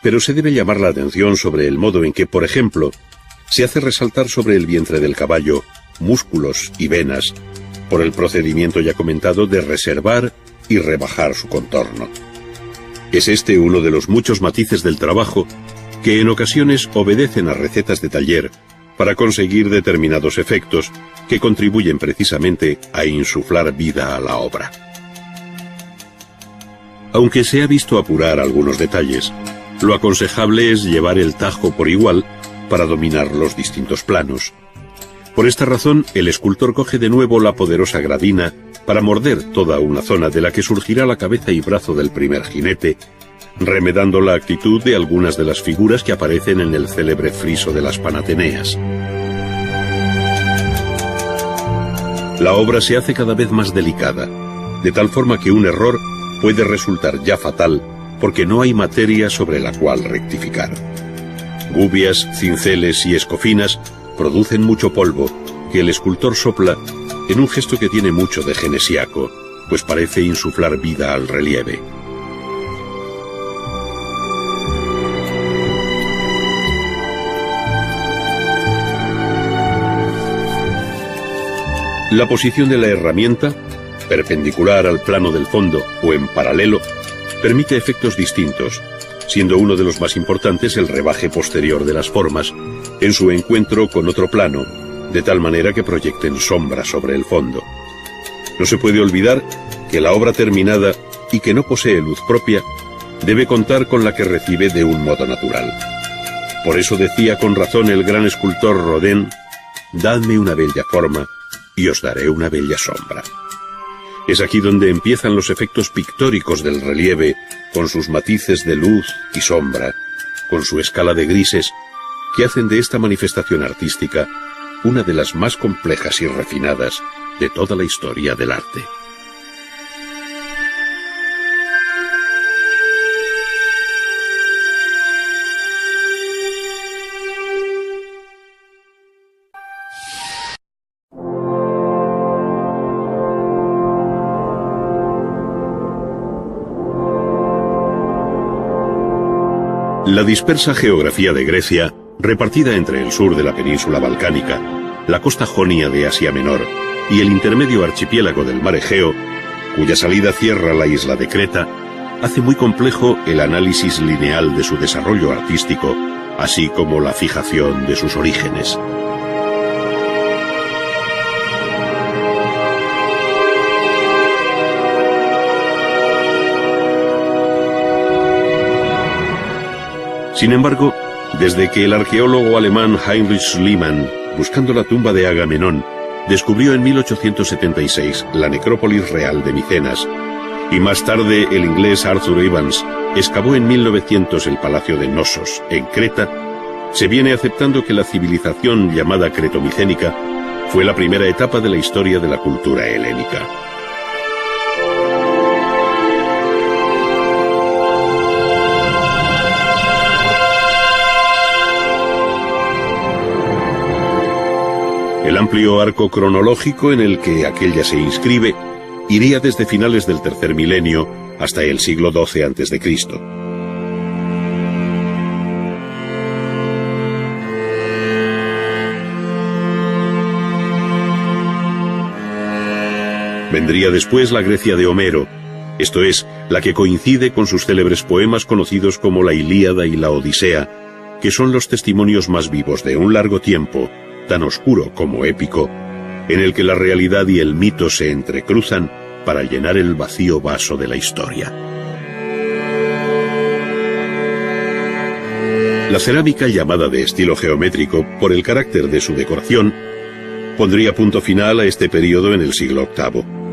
pero se debe llamar la atención sobre el modo en que, por ejemplo, se hace resaltar sobre el vientre del caballo músculos y venas, por el procedimiento ya comentado de reservar y rebajar su contorno. Es este uno de los muchos matices del trabajo que en ocasiones obedecen a recetas de taller para conseguir determinados efectos que contribuyen precisamente a insuflar vida a la obra. Aunque se ha visto apurar algunos detalles, lo aconsejable es llevar el tajo por igual para dominar los distintos planos. Por esta razón, el escultor coge de nuevo la poderosa gradina para morder toda una zona de la que surgirá la cabeza y brazo del primer jinete, remedando la actitud de algunas de las figuras que aparecen en el célebre friso de las Panateneas. La obra se hace cada vez más delicada, de tal forma que un error puede resultar ya fatal porque no hay materia sobre la cual rectificar. Gubias, cinceles y escofinas producen mucho polvo que el escultor sopla en un gesto que tiene mucho de genesiaco, pues parece insuflar vida al relieve. La posición de la herramienta, perpendicular al plano del fondo o en paralelo, permite efectos distintos, siendo uno de los más importantes el rebaje posterior de las formas, en su encuentro con otro plano, de tal manera que proyecten sombra sobre el fondo. No se puede olvidar que la obra terminada y que no posee luz propia, debe contar con la que recibe de un modo natural. Por eso decía con razón el gran escultor Rodin: «Dadme una bella forma y os daré una bella sombra». Es aquí donde empiezan los efectos pictóricos del relieve, con sus matices de luz y sombra, con su escala de grises, que hacen de esta manifestación artística una de las más complejas y refinadas de toda la historia del arte. La dispersa geografía de Grecia, repartida entre el sur de la península balcánica, la costa jonia de Asia Menor y el intermedio archipiélago del mar Egeo, cuya salida cierra la isla de Creta, hace muy complejo el análisis lineal de su desarrollo artístico, así como la fijación de sus orígenes. Sin embargo, desde que el arqueólogo alemán Heinrich Schliemann, buscando la tumba de Agamenón, descubrió en 1876 la necrópolis real de Micenas, y más tarde el inglés Arthur Evans excavó en 1900 el palacio de Knossos, en Creta, se viene aceptando que la civilización llamada cretomicénica fue la primera etapa de la historia de la cultura helénica. El amplio arco cronológico en el que aquella se inscribe iría desde finales del tercer milenio hasta el siglo XII a.C. Vendría después la Grecia de Homero, esto es, la que coincide con sus célebres poemas conocidos como la Ilíada y la Odisea, que son los testimonios más vivos de un largo tiempo, tan oscuro como épico, en el que la realidad y el mito se entrecruzan para llenar el vacío vaso de la historia. La cerámica, llamada de estilo geométrico por el carácter de su decoración, pondría punto final a este periodo en el siglo VIII.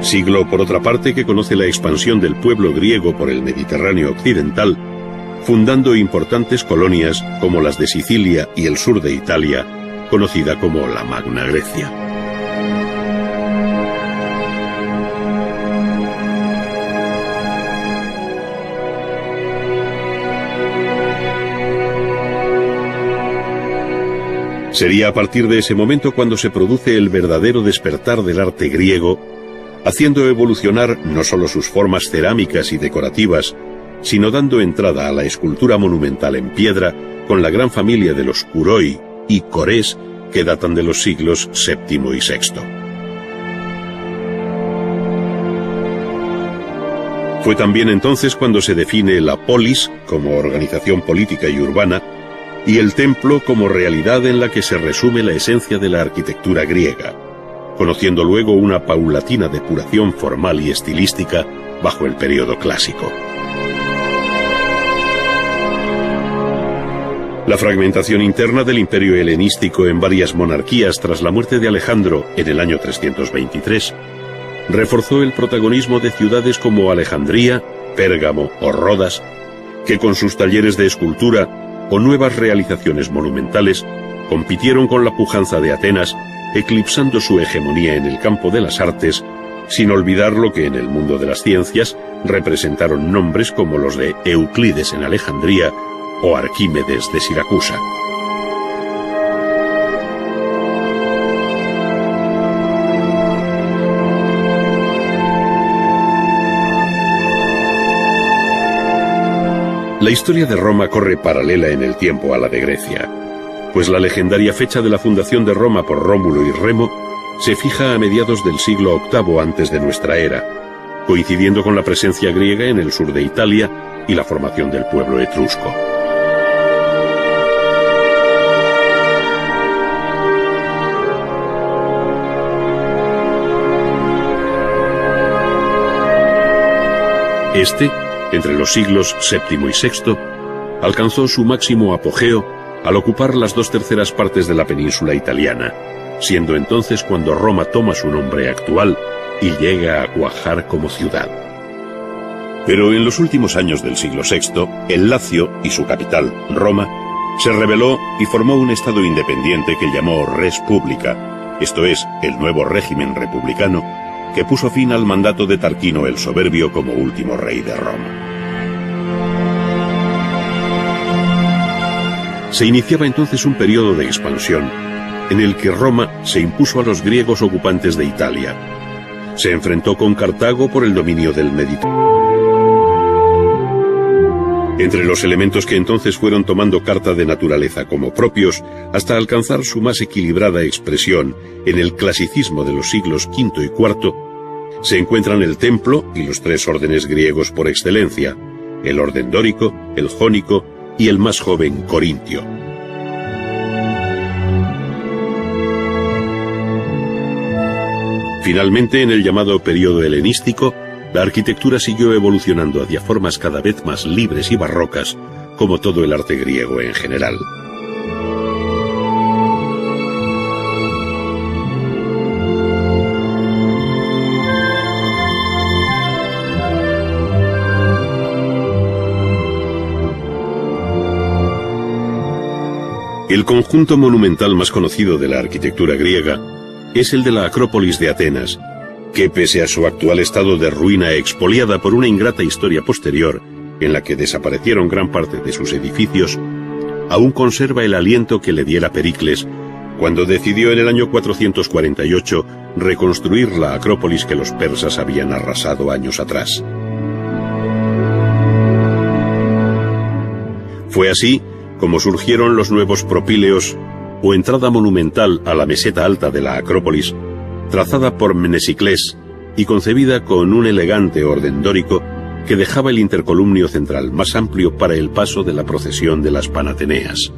Siglo, por otra parte, que conoce la expansión del pueblo griego por el Mediterráneo occidental, fundando importantes colonias como las de Sicilia y el sur de Italia, conocida como la Magna Grecia. Sería a partir de ese momento cuando se produce el verdadero despertar del arte griego, haciendo evolucionar no solo sus formas cerámicas y decorativas, sino dando entrada a la escultura monumental en piedra con la gran familia de los Kuroi y Corés que datan de los siglos VII y VI. Fue también entonces cuando se define la polis como organización política y urbana y el templo como realidad en la que se resume la esencia de la arquitectura griega, conociendo luego una paulatina depuración formal y estilística bajo el período clásico. La fragmentación interna del imperio helenístico en varias monarquías tras la muerte de Alejandro en el año 323 reforzó el protagonismo de ciudades como Alejandría, Pérgamo o Rodas, que con sus talleres de escultura o nuevas realizaciones monumentales compitieron con la pujanza de Atenas, eclipsando su hegemonía en el campo de las artes, sin olvidar lo que en el mundo de las ciencias representaron nombres como los de Euclides en Alejandría o Arquímedes de Siracusa. La historia de Roma corre paralela en el tiempo a la de Grecia, pues la legendaria fecha de la fundación de Roma por Rómulo y Remo se fija a mediados del siglo VIII antes de nuestra era, coincidiendo con la presencia griega en el sur de Italia y la formación del pueblo etrusco. Entre los siglos VII y VI, alcanzó su máximo apogeo al ocupar las 2/3 partes de la península italiana, siendo entonces cuando Roma toma su nombre actual y llega a cuajar como ciudad. Pero en los últimos años del siglo VI, el Lacio y su capital, Roma, se rebeló y formó un estado independiente que llamó Res Publica, esto es, el nuevo régimen republicano, que puso fin al mandato de Tarquino el Soberbio como último rey de Roma. Se iniciaba entonces un periodo de expansión, en el que Roma se impuso a los griegos ocupantes de Italia. Se enfrentó con Cartago por el dominio del Mediterráneo. Entre los elementos que entonces fueron tomando carta de naturaleza como propios, hasta alcanzar su más equilibrada expresión en el clasicismo de los siglos V y IV, se encuentran el templo y los 3 órdenes griegos por excelencia, el orden dórico, el jónico y el más joven corintio. Finalmente, en el llamado período helenístico, la arquitectura siguió evolucionando hacia formas cada vez más libres y barrocas, como todo el arte griego en general. El conjunto monumental más conocido de la arquitectura griega es el de la Acrópolis de Atenas, que pese a su actual estado de ruina expoliada por una ingrata historia posterior, en la que desaparecieron gran parte de sus edificios, aún conserva el aliento que le diera Pericles cuando decidió en el año 448 reconstruir la Acrópolis que los persas habían arrasado años atrás. Fue así como surgieron los nuevos propíleos, o entrada monumental a la meseta alta de la Acrópolis, trazada por Mnesiclés y concebida con un elegante orden dórico que dejaba el intercolumnio central más amplio para el paso de la procesión de las Panateneas.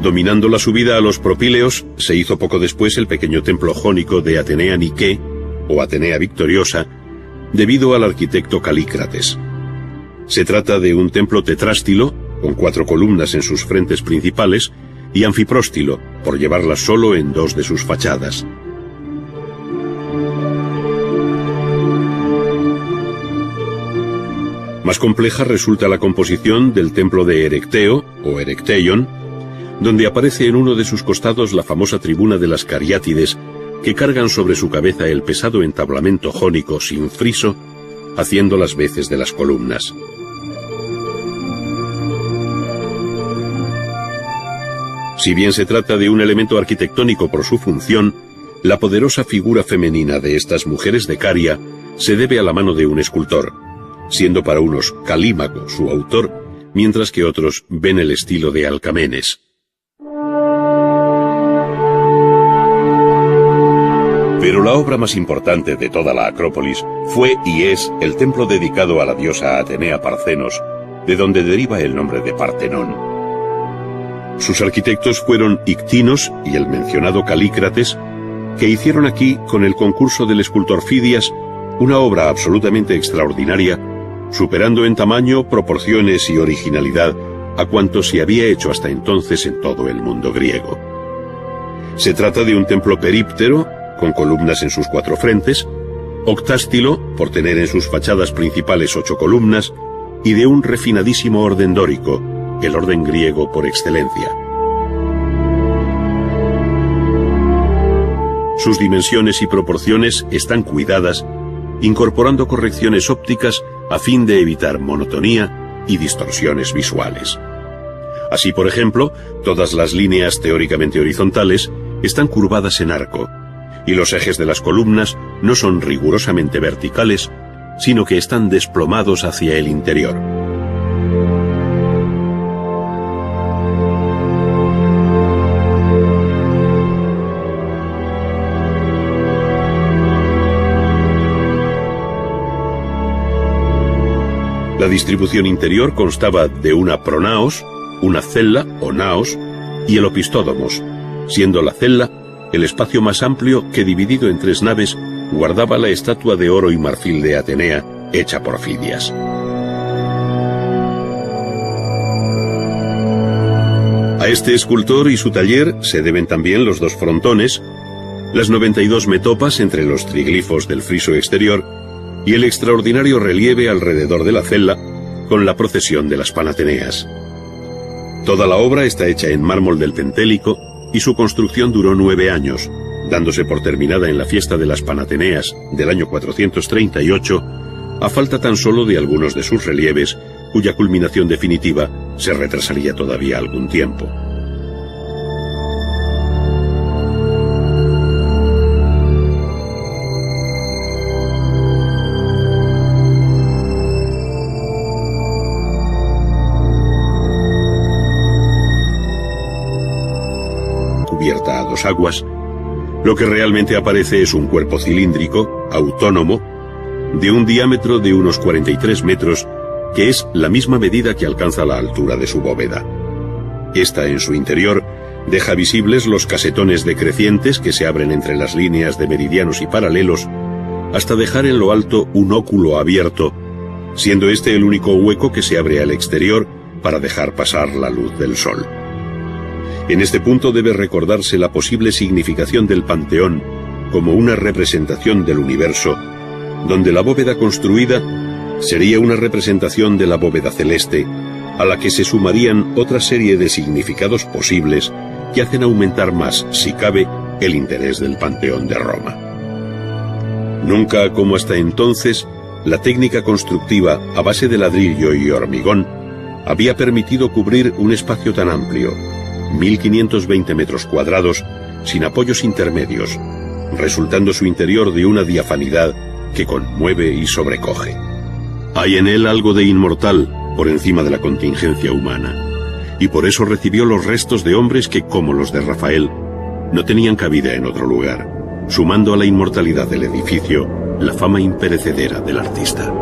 Dominando la subida a los propíleos, se hizo poco después el pequeño templo jónico de Atenea Nike, o Atenea Victoriosa, debido al arquitecto Calícrates. Se trata de un templo tetrástilo, con 4 columnas en sus frentes principales, y anfipróstilo, por llevarlas solo en 2 de sus fachadas. Más compleja resulta la composición del templo de Erecteo, o Erecteion, donde aparece en uno de sus costados la famosa tribuna de las Cariátides, que cargan sobre su cabeza el pesado entablamento jónico sin friso, haciendo las veces de las columnas. Si bien se trata de un elemento arquitectónico por su función, la poderosa figura femenina de estas mujeres de Caria se debe a la mano de un escultor, siendo para unos Calímaco su autor, mientras que otros ven el estilo de Alcamenes. Pero la obra más importante de toda la Acrópolis fue y es el templo dedicado a la diosa Atenea Parcenos, de donde deriva el nombre de Partenón. Sus arquitectos fueron Ictinos y el mencionado Calícrates, que hicieron aquí, con el concurso del escultor Fidias, una obra absolutamente extraordinaria, superando en tamaño, proporciones y originalidad a cuanto se había hecho hasta entonces en todo el mundo griego. Se trata de un templo períptero, con columnas en sus 4 frentes, octástilo, por tener en sus fachadas principales 8 columnas, y de un refinadísimo orden dórico, el orden griego por excelencia. Sus dimensiones y proporciones están cuidadas, incorporando correcciones ópticas a fin de evitar monotonía y distorsiones visuales. Así, por ejemplo, todas las líneas teóricamente horizontales están curvadas en arco, y los ejes de las columnas no son rigurosamente verticales, sino que están desplomados hacia el interior. La distribución interior constaba de una pronaos, una cella o naos y el opistódomos, siendo la cella el espacio más amplio que, dividido en 3 naves, guardaba la estatua de oro y marfil de Atenea, hecha por Fidias. A este escultor y su taller se deben también los 2 frontones, las 92 metopas entre los triglifos del friso exterior y el extraordinario relieve alrededor de la cella con la procesión de las Panateneas. Toda la obra está hecha en mármol del Pentélico y su construcción duró 9 años, dándose por terminada en la fiesta de las Panateneas del año 438, a falta tan solo de algunos de sus relieves, cuya culminación definitiva se retrasaría todavía algún tiempo. Cubierta a 2 aguas, lo que realmente aparece es un cuerpo cilíndrico, autónomo, de un diámetro de unos 43 metros, que es la misma medida que alcanza la altura de su bóveda. Esta, en su interior, deja visibles los casetones decrecientes que se abren entre las líneas de meridianos y paralelos, hasta dejar en lo alto un óculo abierto, siendo este el único hueco que se abre al exterior para dejar pasar la luz del sol. En este punto debe recordarse la posible significación del Panteón como una representación del universo, donde la bóveda construida sería una representación de la bóveda celeste, a la que se sumarían otra serie de significados posibles que hacen aumentar más, si cabe, el interés del Panteón de Roma. Nunca, como hasta entonces, la técnica constructiva a base de ladrillo y hormigón había permitido cubrir un espacio tan amplio, 1520 metros cuadrados, sin apoyos intermedios, resultando su interior de una diafanidad que conmueve y sobrecoge. Hay en él algo de inmortal por encima de la contingencia humana, y por eso recibió los restos de hombres que, como los de Rafael, no tenían cabida en otro lugar, sumando a la inmortalidad del edificio la fama imperecedera del artista.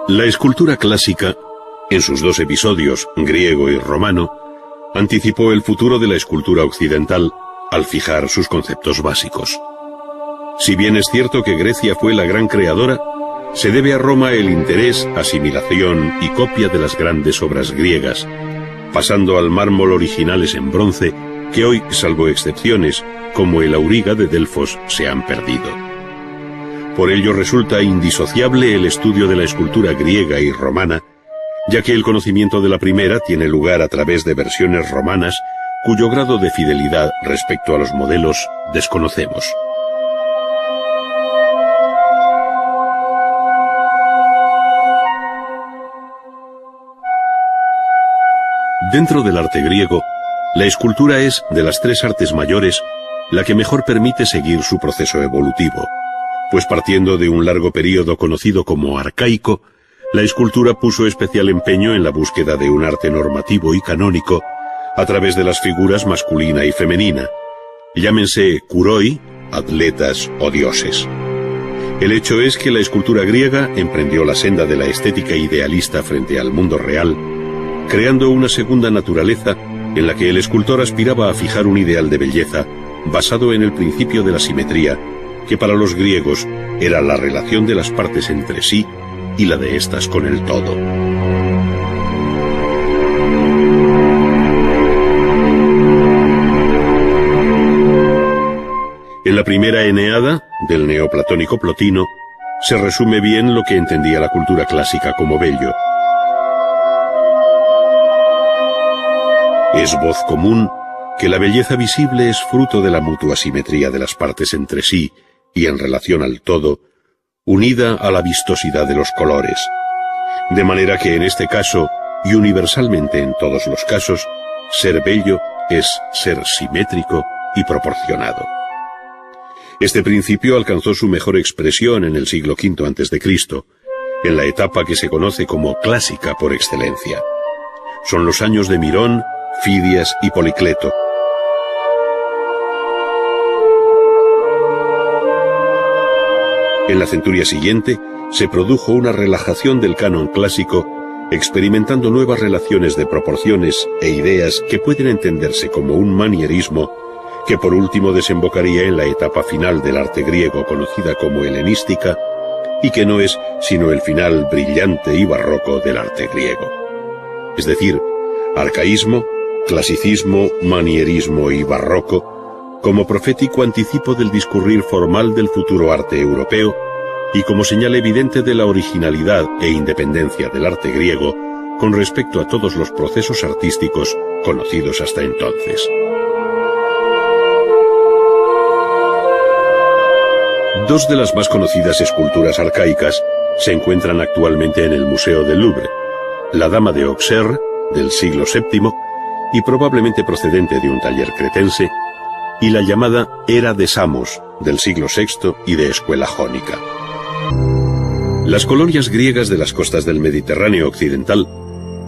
La escultura clásica, en sus 2 episodios, griego y romano, anticipó el futuro de la escultura occidental al fijar sus conceptos básicos. Si bien es cierto que Grecia fue la gran creadora, se debe a Roma el interés, asimilación y copia de las grandes obras griegas, pasando al mármol originales en bronce que hoy, salvo excepciones, como el auriga de Delfos, se han perdido. Por ello resulta indisociable el estudio de la escultura griega y romana, ya que el conocimiento de la primera tiene lugar a través de versiones romanas cuyo grado de fidelidad respecto a los modelos desconocemos. Dentro del arte griego, la escultura es, de las 3 artes mayores, la que mejor permite seguir su proceso evolutivo, pues partiendo de un largo período conocido como arcaico, la escultura puso especial empeño en la búsqueda de un arte normativo y canónico a través de las figuras masculina y femenina, llámense kuroi, atletas o dioses. El hecho es que la escultura griega emprendió la senda de la estética idealista frente al mundo real, creando una segunda naturaleza en la que el escultor aspiraba a fijar un ideal de belleza basado en el principio de la simetría, que para los griegos era la relación de las partes entre sí y la de éstas con el todo. En la primera Eneada, del neoplatónico Plotino, se resume bien lo que entendía la cultura clásica como bello. Es voz común que la belleza visible es fruto de la mutua simetría de las partes entre sí y en relación al todo, unida a la vistosidad de los colores, de manera que en este caso, y universalmente en todos los casos, ser bello es ser simétrico y proporcionado. Este principio alcanzó su mejor expresión en el siglo V a.C., en la etapa que se conoce como clásica por excelencia. son los años de Mirón, Fidias y Policleto. En la centuria siguiente se produjo una relajación del canon clásico, experimentando nuevas relaciones de proporciones e ideas que pueden entenderse como un manierismo, que por último desembocaría en la etapa final del arte griego conocida como helenística, y que no es sino el final brillante y barroco del arte griego. Es decir, arcaísmo, clasicismo, manierismo y barroco, como profético anticipo del discurrir formal del futuro arte europeo, y como señal evidente de la originalidad e independencia del arte griego con respecto a todos los procesos artísticos conocidos hasta entonces. Dos de las más conocidas esculturas arcaicas se encuentran actualmente en el Museo del Louvre: la Dama de Auxerre, del siglo VII, y probablemente procedente de un taller cretense, y la llamada Era de Samos, del siglo VI y de escuela jónica. Las colonias griegas de las costas del Mediterráneo occidental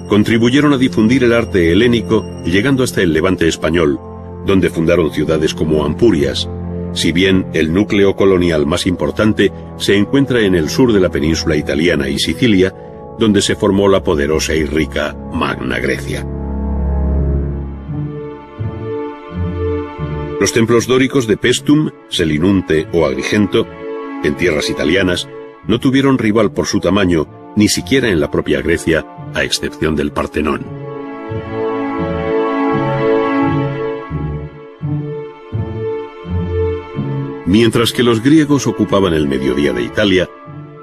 contribuyeron a difundir el arte helénico, llegando hasta el Levante español, donde fundaron ciudades como Ampurias, si bien el núcleo colonial más importante se encuentra en el sur de la península italiana y Sicilia, donde se formó la poderosa y rica Magna Grecia. Los templos dóricos de Paestum, Selinunte o Agrigento, en tierras italianas, no tuvieron rival por su tamaño, ni siquiera en la propia Grecia, a excepción del Partenón. Mientras que los griegos ocupaban el mediodía de Italia,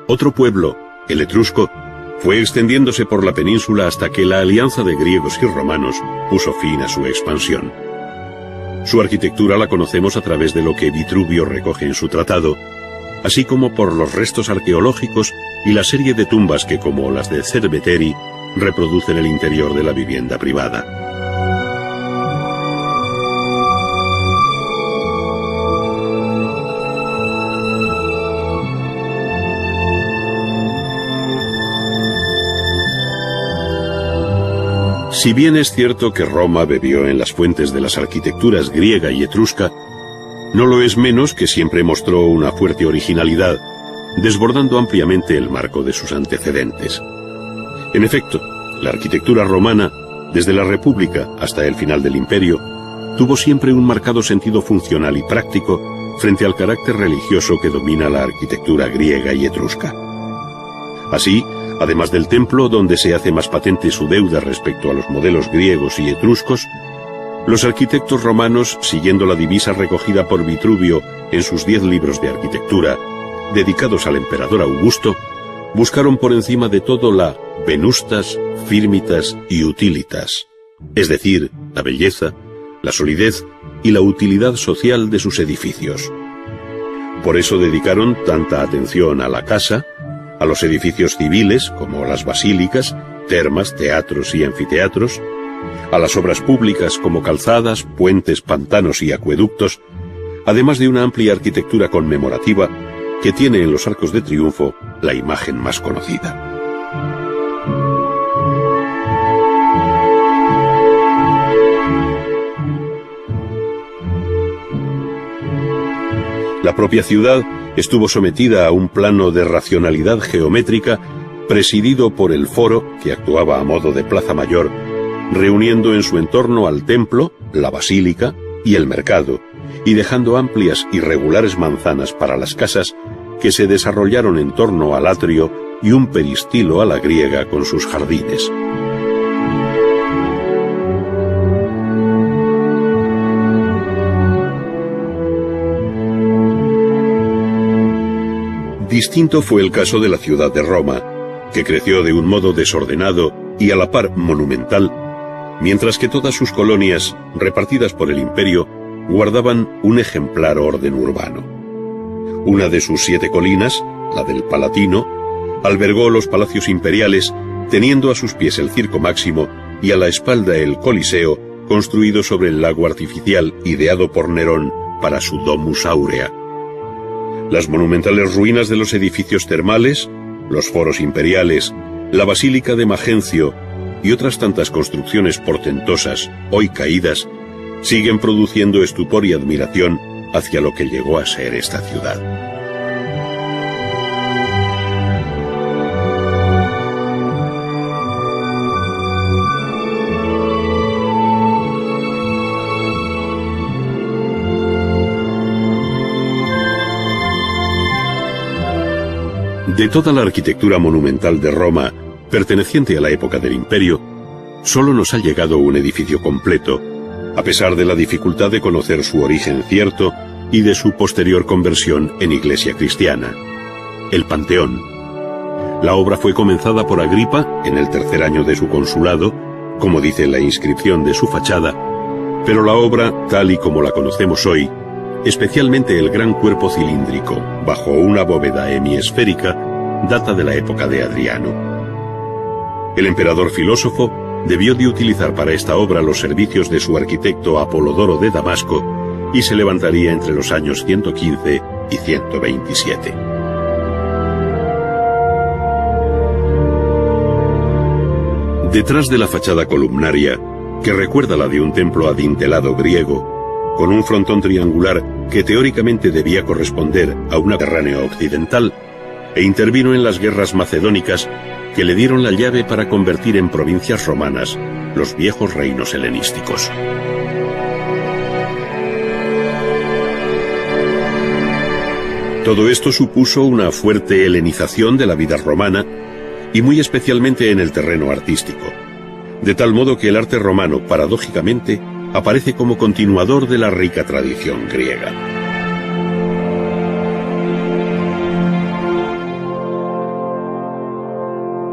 otro pueblo, el etrusco, fue extendiéndose por la península hasta que la alianza de griegos y romanos puso fin a su expansión. Su arquitectura la conocemos a través de lo que Vitruvio recoge en su tratado, así como por los restos arqueológicos y la serie de tumbas que, como las de Cerveteri, reproducen el interior de la vivienda privada. Si bien es cierto que Roma bebió en las fuentes de las arquitecturas griega y etrusca, no lo es menos que siempre mostró una fuerte originalidad, desbordando ampliamente el marco de sus antecedentes. En efecto, la arquitectura romana, desde la República hasta el final del Imperio, tuvo siempre un marcado sentido funcional y práctico frente al carácter religioso que domina la arquitectura griega y etrusca. Así, además del templo, donde se hace más patente su deuda respecto a los modelos griegos y etruscos, los arquitectos romanos, siguiendo la divisa recogida por Vitruvio en sus 10 libros de arquitectura, dedicados al emperador Augusto, buscaron por encima de todo la venustas, firmitas y utilitas, es decir, la belleza, la solidez y la utilidad social de sus edificios. Por eso dedicaron tanta atención a la casa, a los edificios civiles, como las basílicas, termas, teatros y anfiteatros, a las obras públicas como calzadas, puentes, pantanos y acueductos, además de una amplia arquitectura conmemorativa que tiene en los arcos de triunfo la imagen más conocida. La propia ciudad estuvo sometida a un plano de racionalidad geométrica presidido por el foro, que actuaba a modo de plaza mayor, reuniendo en su entorno al templo, la basílica y el mercado, y dejando amplias y regulares manzanas para las casas que se desarrollaron en torno al atrio y un peristilo a la griega con sus jardines. Distinto fue el caso de la ciudad de Roma, que creció de un modo desordenado y a la par monumental, mientras que todas sus colonias, repartidas por el imperio, guardaban un ejemplar orden urbano. Una de sus 7 colinas, la del Palatino, albergó los palacios imperiales, teniendo a sus pies el Circo Máximo y a la espalda el Coliseo, construido sobre el lago artificial ideado por Nerón para su Domus Aurea. Las monumentales ruinas de los edificios termales, los foros imperiales, la Basílica de Magencio y otras tantas construcciones portentosas, hoy caídas, siguen produciendo estupor y admiración hacia lo que llegó a ser esta ciudad. De toda la arquitectura monumental de Roma, perteneciente a la época del Imperio, solo nos ha llegado un edificio completo, a pesar de la dificultad de conocer su origen cierto y de su posterior conversión en iglesia cristiana: el Panteón. La obra fue comenzada por Agripa en el tercer año de su consulado, como dice la inscripción de su fachada, pero la obra, tal y como la conocemos hoy, especialmente el gran cuerpo cilíndrico, bajo una bóveda hemiesférica, data de la época de Adriano. El emperador filósofo debió de utilizar para esta obra los servicios de su arquitecto Apolodoro de Damasco y se levantaría entre los años 115 y 127. Detrás de la fachada columnaria, que recuerda la de un templo adintelado griego, con un frontón triangular que teóricamente debía corresponder a un Mediterráneo occidental, e intervino en las guerras macedónicas que le dieron la llave para convertir en provincias romanas los viejos reinos helenísticos. Todo esto supuso una fuerte helenización de la vida romana, y muy especialmente en el terreno artístico, de tal modo que el arte romano, paradójicamente, aparece como continuador de la rica tradición griega.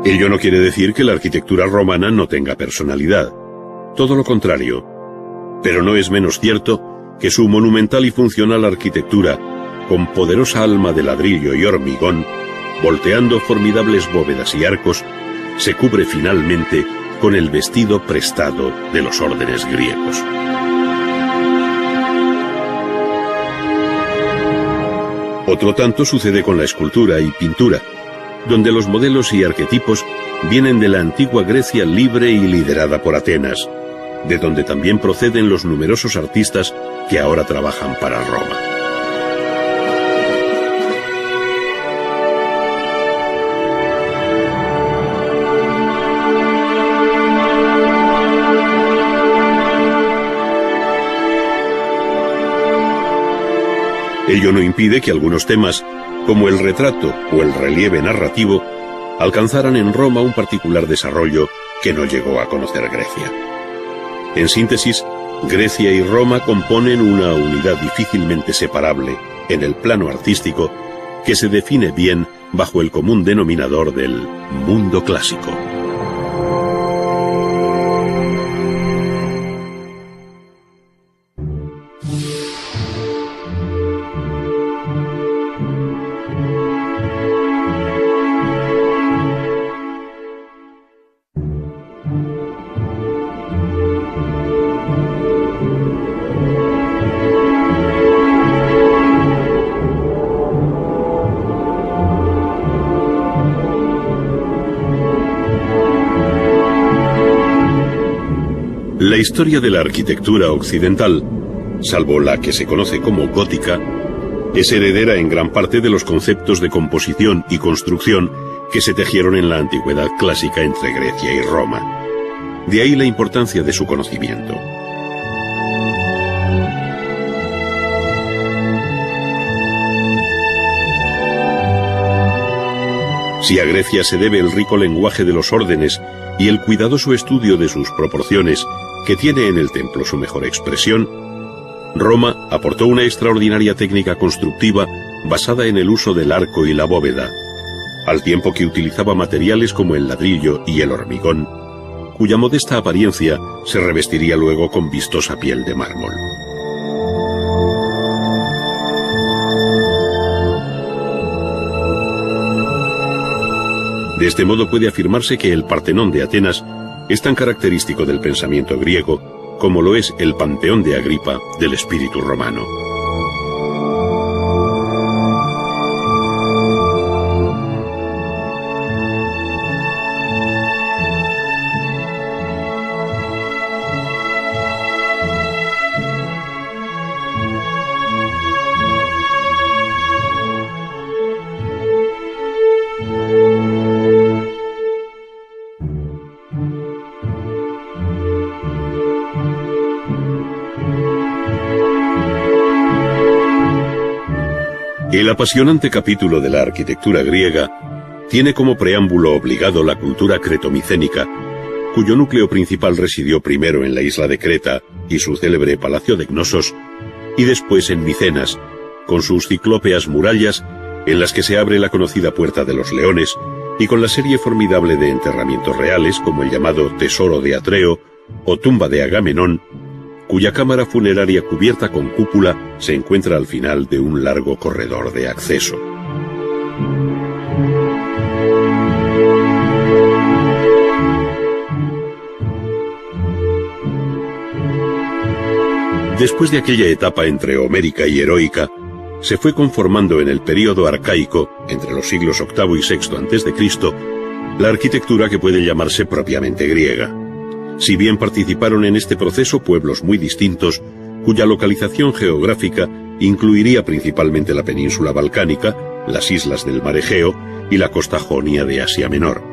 Ello no quiere decir que la arquitectura romana no tenga personalidad, todo lo contrario, pero no es menos cierto que su monumental y funcional arquitectura, con poderosa alma de ladrillo y hormigón, volteando formidables bóvedas y arcos, se cubre finalmente con el vestido prestado de los órdenes griegos. Otro tanto sucede con la escultura y pintura, donde los modelos y arquetipos vienen de la antigua Grecia libre y liderada por Atenas, de donde también proceden los numerosos artistas que ahora trabajan para Roma. Ello no impide que algunos temas, como el retrato o el relieve narrativo, alcanzaran en Roma un particular desarrollo que no llegó a conocer Grecia. En síntesis, Grecia y Roma componen una unidad difícilmente separable en el plano artístico que se define bien bajo el común denominador del mundo clásico. La historia de la arquitectura occidental, salvo la que se conoce como gótica, es heredera en gran parte de los conceptos de composición y construcción que se tejieron en la antigüedad clásica entre Grecia y Roma. De ahí la importancia de su conocimiento. Si a Grecia se debe el rico lenguaje de los órdenes y el cuidadoso estudio de sus proporciones, que tiene en el templo su mejor expresión, Roma aportó una extraordinaria técnica constructiva basada en el uso del arco y la bóveda, al tiempo que utilizaba materiales como el ladrillo y el hormigón, cuya modesta apariencia se revestiría luego con vistosa piel de mármol. De este modo puede afirmarse que el Partenón de Atenas es tan característico del pensamiento griego como lo es el Panteón de Agripa del espíritu romano. El apasionante capítulo de la arquitectura griega tiene como preámbulo obligado la cultura cretomicénica, cuyo núcleo principal residió primero en la isla de Creta y su célebre palacio de Cnosos, y después en Micenas, con sus ciclópeas murallas en las que se abre la conocida Puerta de los Leones, y con la serie formidable de enterramientos reales como el llamado Tesoro de Atreo o Tumba de Agamenón, cuya cámara funeraria cubierta con cúpula se encuentra al final de un largo corredor de acceso. Después de aquella etapa entre homérica y heroica, se fue conformando en el período arcaico, entre los siglos VIII y VI a.C., la arquitectura que puede llamarse propiamente griega. Si bien participaron en este proceso pueblos muy distintos, cuya localización geográfica incluiría principalmente la península balcánica, las islas del mar Egeo y la costa jonia de Asia Menor.